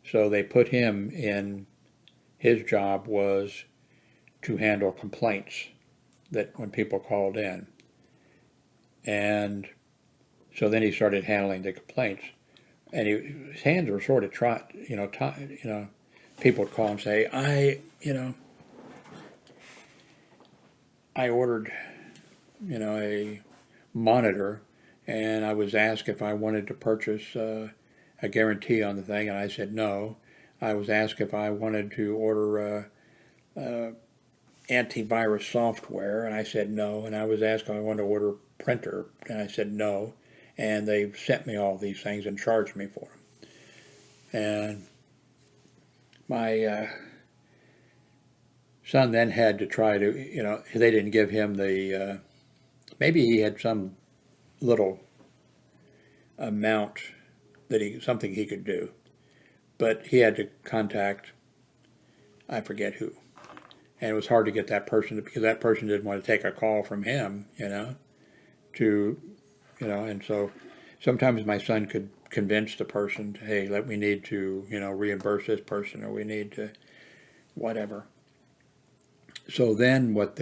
S1: So they put him in, his job was to handle complaints that when people called in. And so then he started handling the complaints, and his hands were sort of people would call and say, I ordered, a monitor, and I was asked if I wanted to purchase a guarantee on the thing, and I said no. I was asked if I wanted to order antivirus software, and I said no. And I was asked if I wanted to order a printer, and I said no. And they sent me all these things and charged me for them. And my son then had to try to, they didn't give him the, maybe he had some little amount something he could do, but he had to contact, I forget who. And it was hard to get that person, because that person didn't want to take a call from him, and so sometimes my son could convince the person, hey, we need to, reimburse this person, or we need to, whatever. So then then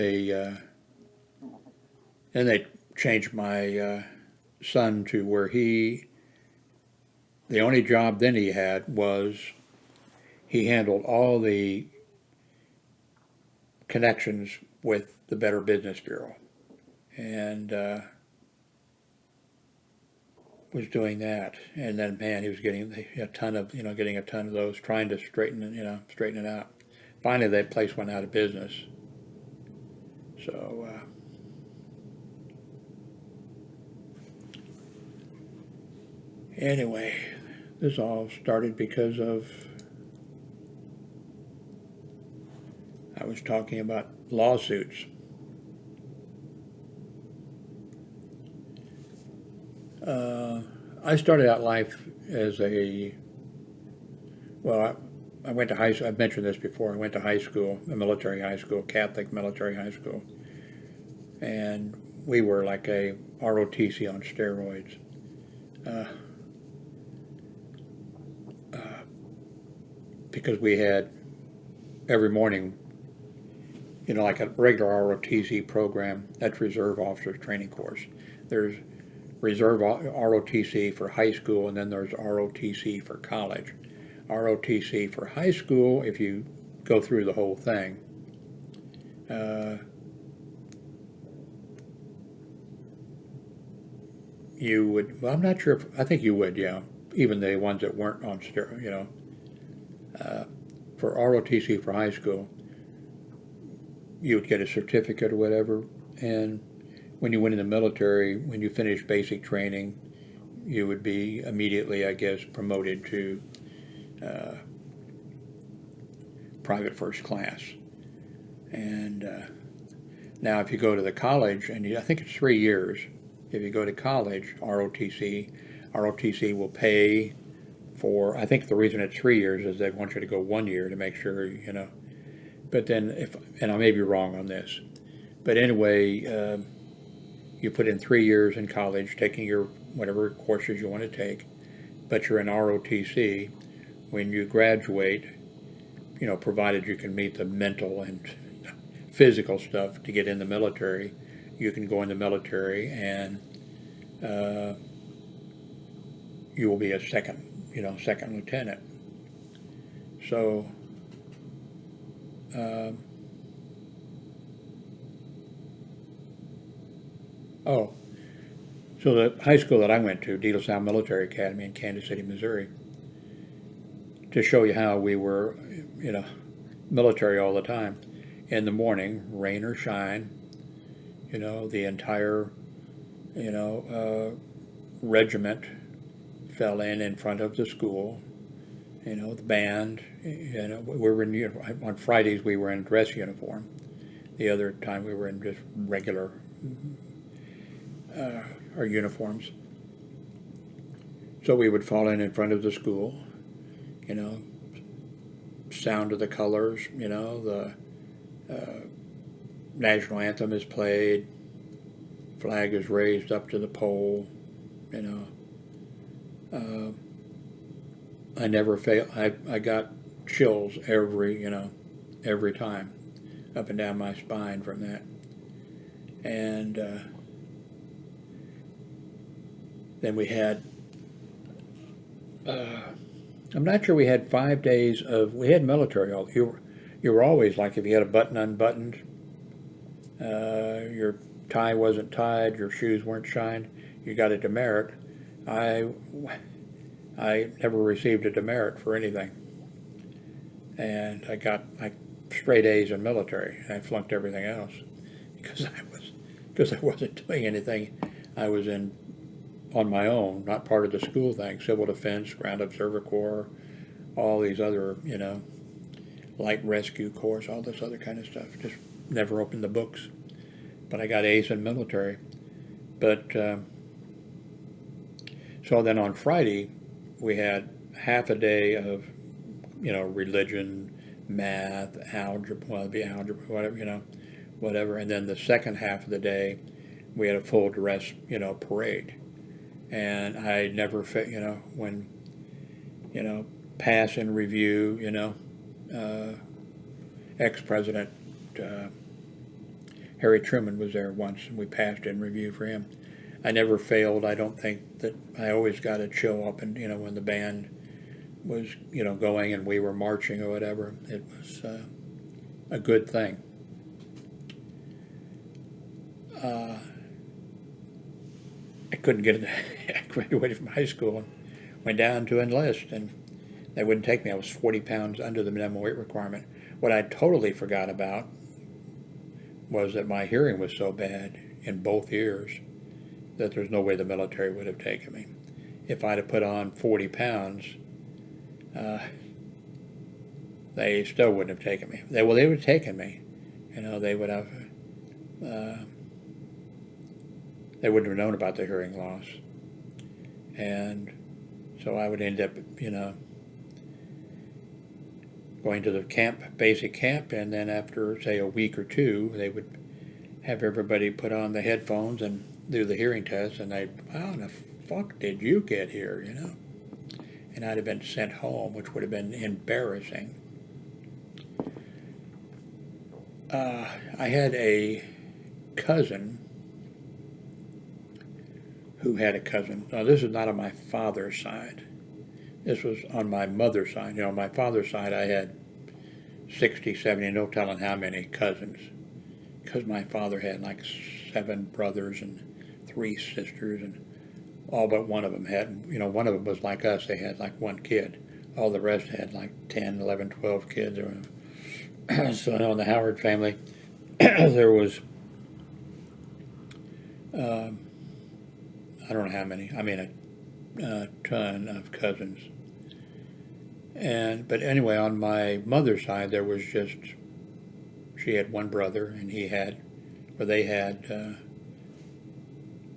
S1: they changed my son to where the only job then he had was he handled all the connections with the Better Business Bureau, and was doing that. And then, man, he was getting a ton of those, trying to straighten it out. Finally, that place went out of business. So anyway, this all started because of, I was talking about lawsuits. I started out life as I went to high school. I've mentioned this before. I went to high school, a military high school, Catholic military high school. And we were like a ROTC on steroids. Because we had every morning, like a regular ROTC program, that's Reserve Officers Training Course. There's Reserve ROTC for high school, and then there's ROTC for college. ROTC for high school, if you go through the whole thing, uh, you would, well, I'm not sure if, I think you would, yeah, even the ones that weren't on steroids, for ROTC for high school, you would get a certificate or whatever, and when you went in the military, when you finished basic training, you would be immediately, I guess, promoted to private first class. And now if you go to the college, and I think it's 3 years, if you go to college, ROTC will pay for, I think the reason it's 3 years is they want you to go 1 year to make sure, but then and I may be wrong on this, but anyway, you put in 3 years in college, taking your whatever courses you want to take, but you're in ROTC. When you graduate, provided you can meet the mental and physical stuff to get in the military, you can go in the military and you will be a second lieutenant. So, so the high school that I went to, De La Salle Military Academy in Kansas City, Missouri, to show you how we were, military all the time. In the morning, rain or shine, the entire, regiment fell in front of the school. The band, we were in uniform. On Fridays we were in dress uniform. The other time we were in just regular our uniforms. So we would fall in front of the school, sound of the colors, the national anthem is played, flag is raised up to the pole, I never failed. I got chills every time, up and down my spine from that. And then we had, I'm not sure we had 5 days we had military. You were always like, if you had a button unbuttoned, your tie wasn't tied, your shoes weren't shined, you got a demerit. I never received a demerit for anything. And I got straight A's in military. I flunked everything else because I wasn't doing anything. I was on my own, not part of the school thing, civil defense, ground observer corps, all these other, light rescue corps, all this other kind of stuff. Just never opened the books. But I got A's in military. But so then on Friday, we had half a day of, religion, math, algebra, whatever, whatever. And then the second half of the day, we had a full dress, parade. And I never, when, pass and review, ex-president Harry Truman was there once, and we passed in review for him. I never failed. I don't think that I always got a chill up, and when the band was going and we were marching or whatever, it was a good thing. I couldn't get it. I graduated from high school and went down to enlist, and they wouldn't take me. I was 40 pounds under the minimum weight requirement. What I totally forgot about was that my hearing was so bad in both ears that there's no way the military would have taken me. If I'd have put on 40 pounds, they still wouldn't have taken me. They would have taken me. They would have. They wouldn't have known about the hearing loss, and so I would end up, going to the camp, basic camp, and then after, say, a week or two, they would have everybody put on the headphones and do the hearing test, and they'd, how the fuck did you get here, And I'd have been sent home, which would have been embarrassing. I had a cousin who had a cousin. Now, this is not on my father's side. This was on my mother's side. On my father's side, I had 60, 70, no telling how many cousins. because my father had like 7 brothers and 3 sisters, and all but one of them had, one of them was like us, they had like 1 kid. All the rest had like 10, 11, 12 kids. So in the Howard family, there was, I don't know how many, I mean a ton of cousins. But anyway, on my mother's side, there was just, she had 1 brother, and they had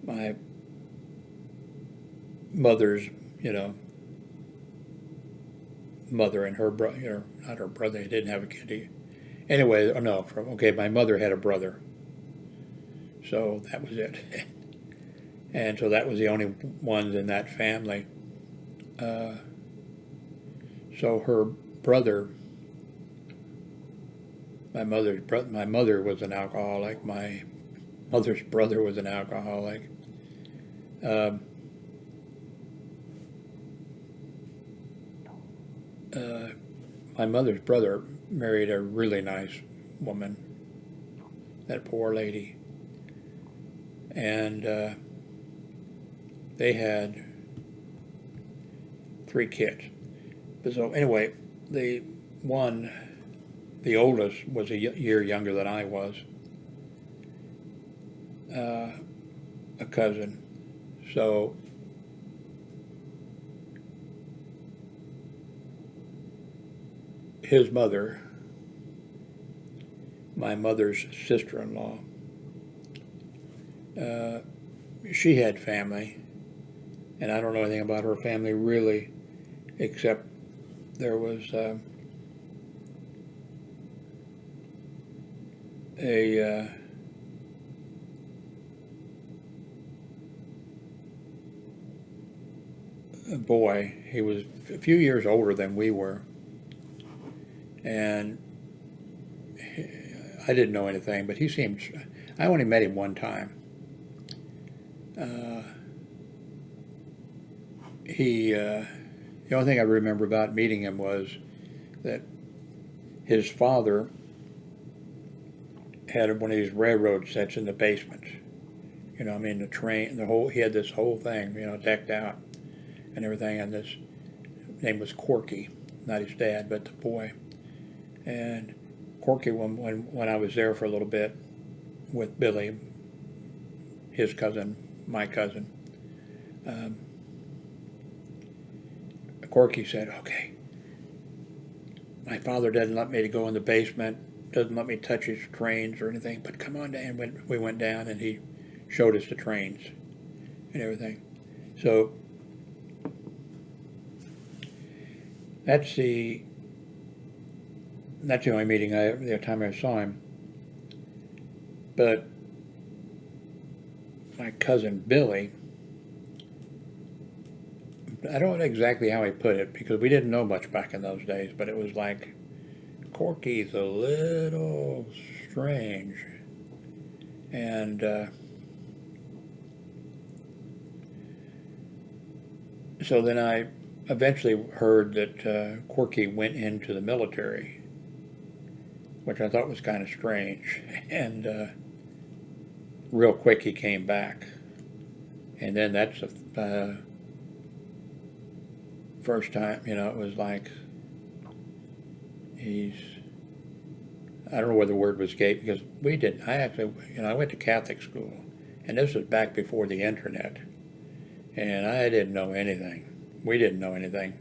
S1: my mother's, mother and her brother, not her brother, they didn't have a kid. Anyway, oh no, my mother had a brother. So that was it. And so that was the only ones in that family. So her brother, my mother was an alcoholic. My mother's brother was an alcoholic. My mother's brother married a really nice woman, that poor lady. And they had 3 kids. But so anyway, the oldest was a year younger than I was, a cousin. So his mother, my mother's sister-in-law, she had family, and I don't know anything about her family really, except there was a boy. He was a few years older than we were, and I didn't know anything, but he seemed, I only met him one time. The only thing I remember about meeting him was that his father had one of these railroad sets in the basement. The train, he had this whole thing, decked out and everything, and his name was Corky, not his dad, but the boy. And Corky, when I was there for a little bit with Billy, his cousin, my cousin, Corky said, okay, my father doesn't let me to go in the basement, doesn't let me touch his trains or anything, but come on down. We went down, and he showed us the trains and everything. So that's the only meeting the time I saw him. But my cousin Billy, I don't know exactly how he put it, because we didn't know much back in those days, but it was like, Corky's a little strange. And so then I eventually heard that Corky went into the military, which I thought was kind of strange. And real quick he came back. And then that's the first time, it was like, I don't know where the word was gay, because I went to Catholic school, and this was back before the internet, and I didn't know anything. We didn't know anything.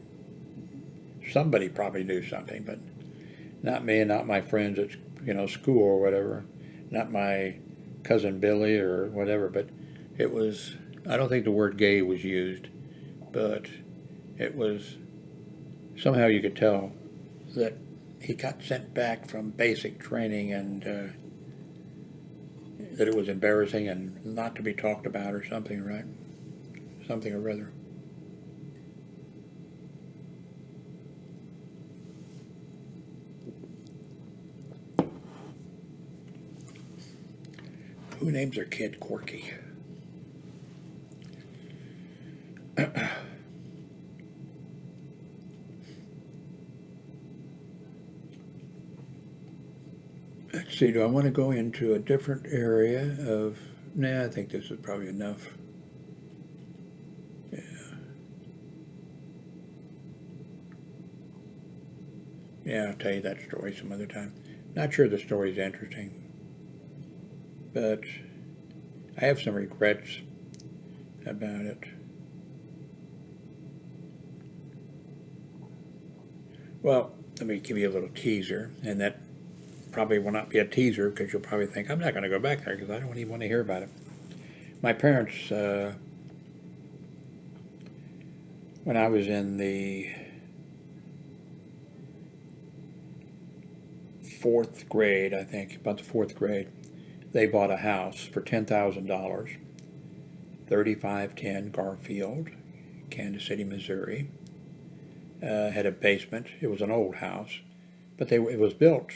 S1: Somebody probably knew something, but not me, and not my friends at school or whatever, not my cousin Billy or whatever. But it was, I don't think the word gay was used, but it was, somehow you could tell that he got sent back from basic training, and that it was embarrassing and not to be talked about or something, right? Something or other. Who names their kid Corky? See, do I want to go into a different area of... Nah, I think this is probably enough. Yeah. Yeah, I'll tell you that story some other time. Not sure the story's interesting, but I have some regrets about it. Well, let me give you a little teaser, and that probably will not be a teaser because you'll probably think, I'm not going to go back there because I don't even want to hear about it. My parents, when I was in the 4th grade, I think, about the 4th grade, they bought a house for $10,000, 3510 Garfield, Kansas City, Missouri. Had a basement. It was an old house, but it was built.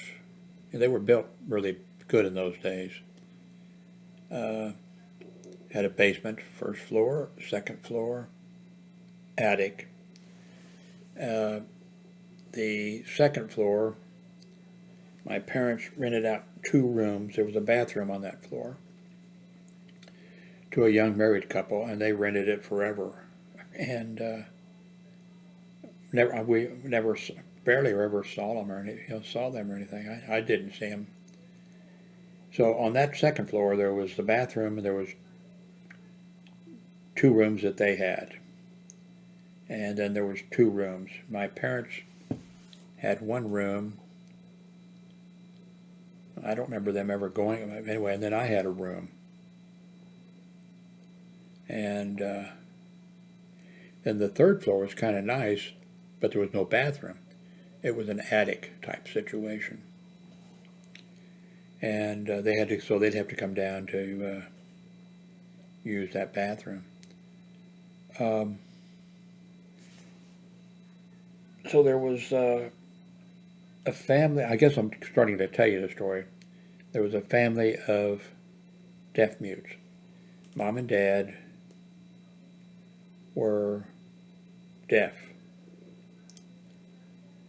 S1: They were built really good in those days. Had a basement, first floor, second floor, attic. The second floor, my parents rented out 2 rooms. There was a bathroom on that floor to a young married couple, and they rented it forever. And we never, barely ever saw them or anything. I didn't see them. So on that second floor, there was the bathroom, and there was 2 rooms that they had, and then there was 2 rooms. My parents had 1 room. I don't remember them ever going anyway. And then I had a room, and then the 3rd floor was kind of nice, but there was no bathroom. It was an attic type situation, and they'd have to come down to use that bathroom. So there was a family. I guess I'm starting to tell you the story. There was a family of deaf mutes. Mom and Dad were deaf,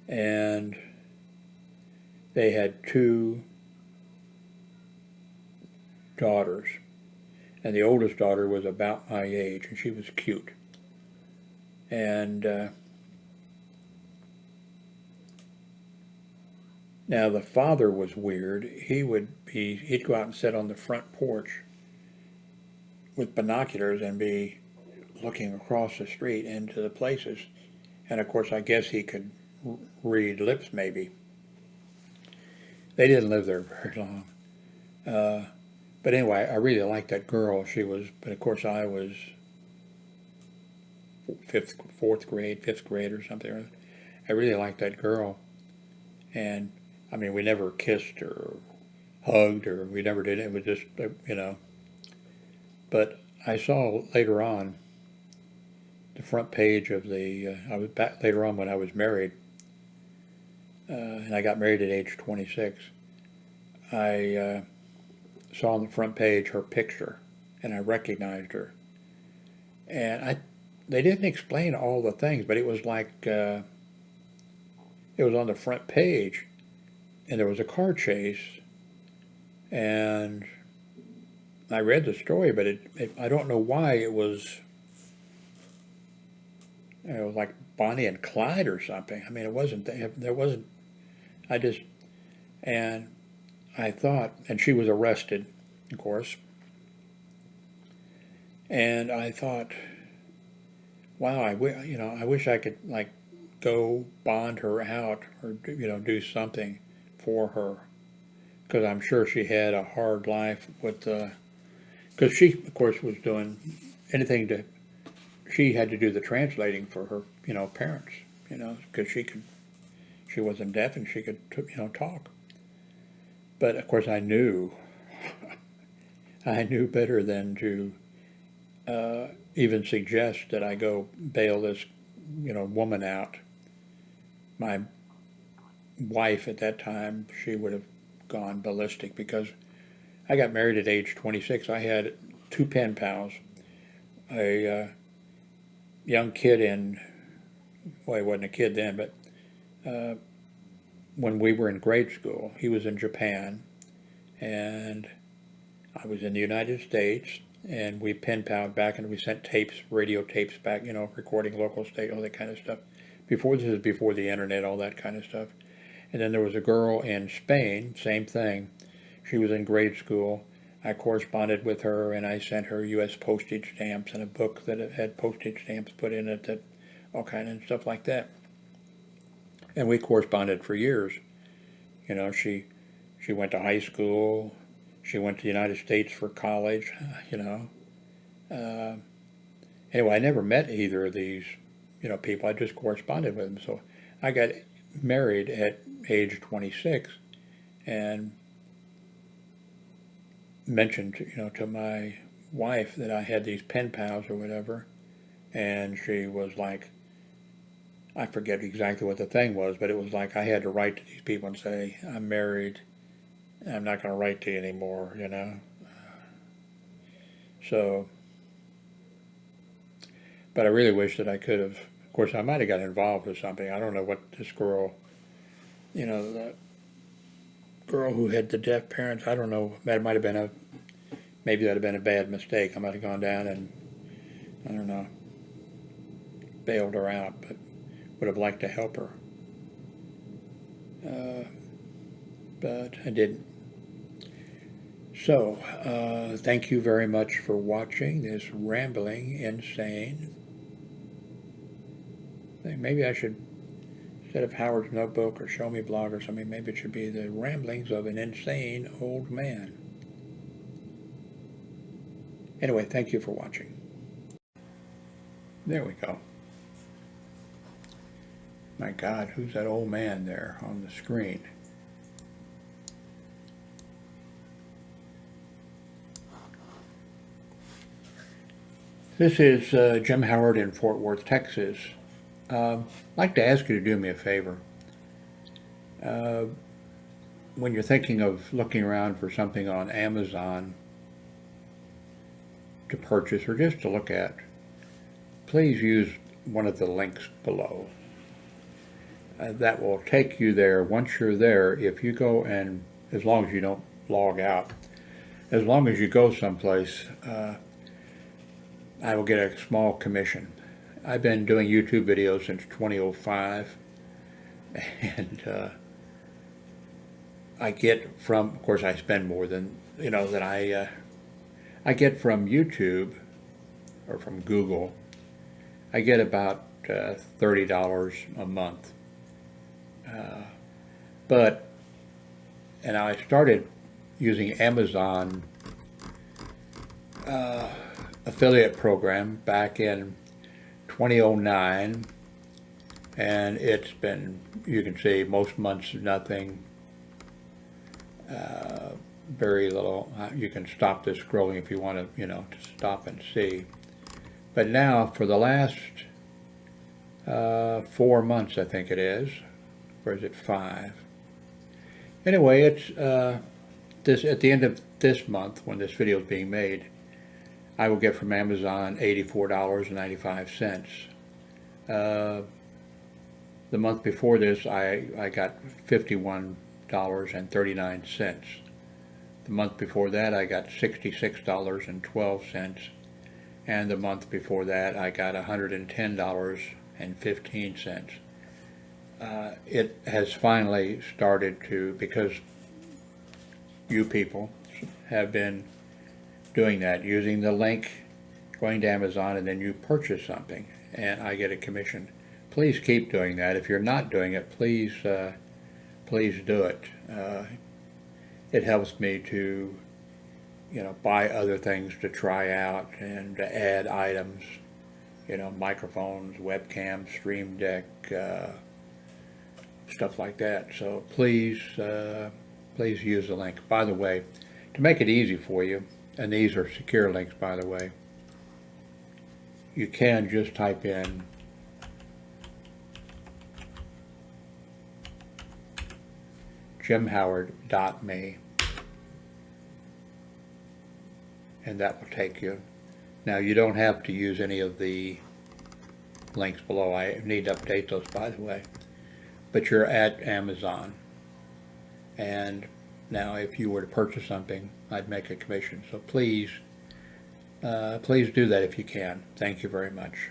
S1: and they had 2 daughters, and the oldest daughter was about my age, and she was cute. And now the father was weird. He'd go out and sit on the front porch with binoculars and be looking across the street into the places. And of course, I guess he could read lips, maybe. They didn't live there very long. But anyway, I really liked that girl. But of course I was 4th grade, 5th grade or something. I really liked that girl. And I mean, we never kissed or hugged, or we never did it. It was just, But I saw later on the front page of I was back later on when I was married, and I got married at age 26. I saw on the front page her picture, and I recognized her. And they didn't explain all the things, but it was like it was on the front page, and there was a car chase, and I read the story, but I don't know why it was, like Bonnie and Clyde or something. I mean, it wasn't, there wasn't, and I thought, and she was arrested, of course, and I thought, wow, I wish I could, like, go bond her out, or, do something for her, because I'm sure she had a hard life with because she, of course, was doing anything she had to do the translating for her, parents, because she wasn't deaf and she could, talk. But of course I knew better than to even suggest that I go bail this, woman out. My wife at that time, she would have gone ballistic, because I got married at age 26. I had 2 pen pals. A young kid well, he wasn't a kid then, but when we were in grade school, he was in Japan, and I was in the United States, and we pen paled back, and we sent tapes, radio tapes back, you know, recording local state, all that kind of stuff. This is before the internet, all that kind of stuff. And then there was a girl in Spain, same thing. She was in grade school. I corresponded with her, and I sent her U.S. postage stamps and a book that had postage stamps put in it, that all kind of stuff like that. And we corresponded for years. You know, she went to high school. She went to the United States for college. You know. Anyway, I never met either of these, you know, people. I just corresponded with them. So I got married at age 26, and mentioned, you know, to my wife that I had these pen pals or whatever, and she was like, I forget exactly what the thing was, but it was like I had to write to these people and say, I'm married, I'm not going to write to you anymore, you know. So, but I really wish that I could have, of course, I might have got involved with something. I don't know what this girl, you know, the girl who had the deaf parents, I don't know, that might have been maybe that would have been a bad mistake. I might have gone down and, I don't know, bailed her out, but would have liked to help her. But I didn't. So, thank you very much for watching this rambling insane thing. Maybe I should, instead of Howard's Notebook or Show Me Blog or something, maybe it should be the ramblings of an insane old man. Anyway, thank you for watching. There we go. My God, who's that old man there on the screen? This is Jim Howard in Fort Worth, Texas. I'd like to ask you to do me a favor. When you're thinking of looking around for something on Amazon to purchase or just to look at, please use one of the links below. That will take you there. Once you're there, if you go, and as long as you don't log out, as long as you go someplace, I will get a small commission. I've been doing YouTube videos since 2005, and I get from, of course I spend more than, you know, than I get from YouTube or from Google. I get about $30 a month. And I started using Amazon affiliate program back in 2009, and it's been, you can see most months nothing, very little. You can stop this scrolling if you want to, you know, to stop and see. But now for the last 4 months, I think it is, or is it 5? Anyway, it's this at the end of this month, when this video is being made, I will get from Amazon $84.95. The month before this, I got $51.39. The month before that, I got $66.12. And the month before that, I got $110.15. It has finally started to, because you people have been doing that, using the link, going to Amazon, and then you purchase something, and I get a commission. Please keep doing that. If you're not doing it, please please do it. It helps me to, you know, buy other things to try out and to add items, you know, microphones, webcams, Stream Deck, stuff like that. So please, please use the link. By the way, to make it easy for you, and these are secure links, by the way, you can just type in jimhoward.me, and that will take you. Now, you don't have to use any of the links below. I need to update those, by the way. But you're at Amazon, and Now, if you were to purchase something, I'd make a commission. So please do that if you can. Thank you very much.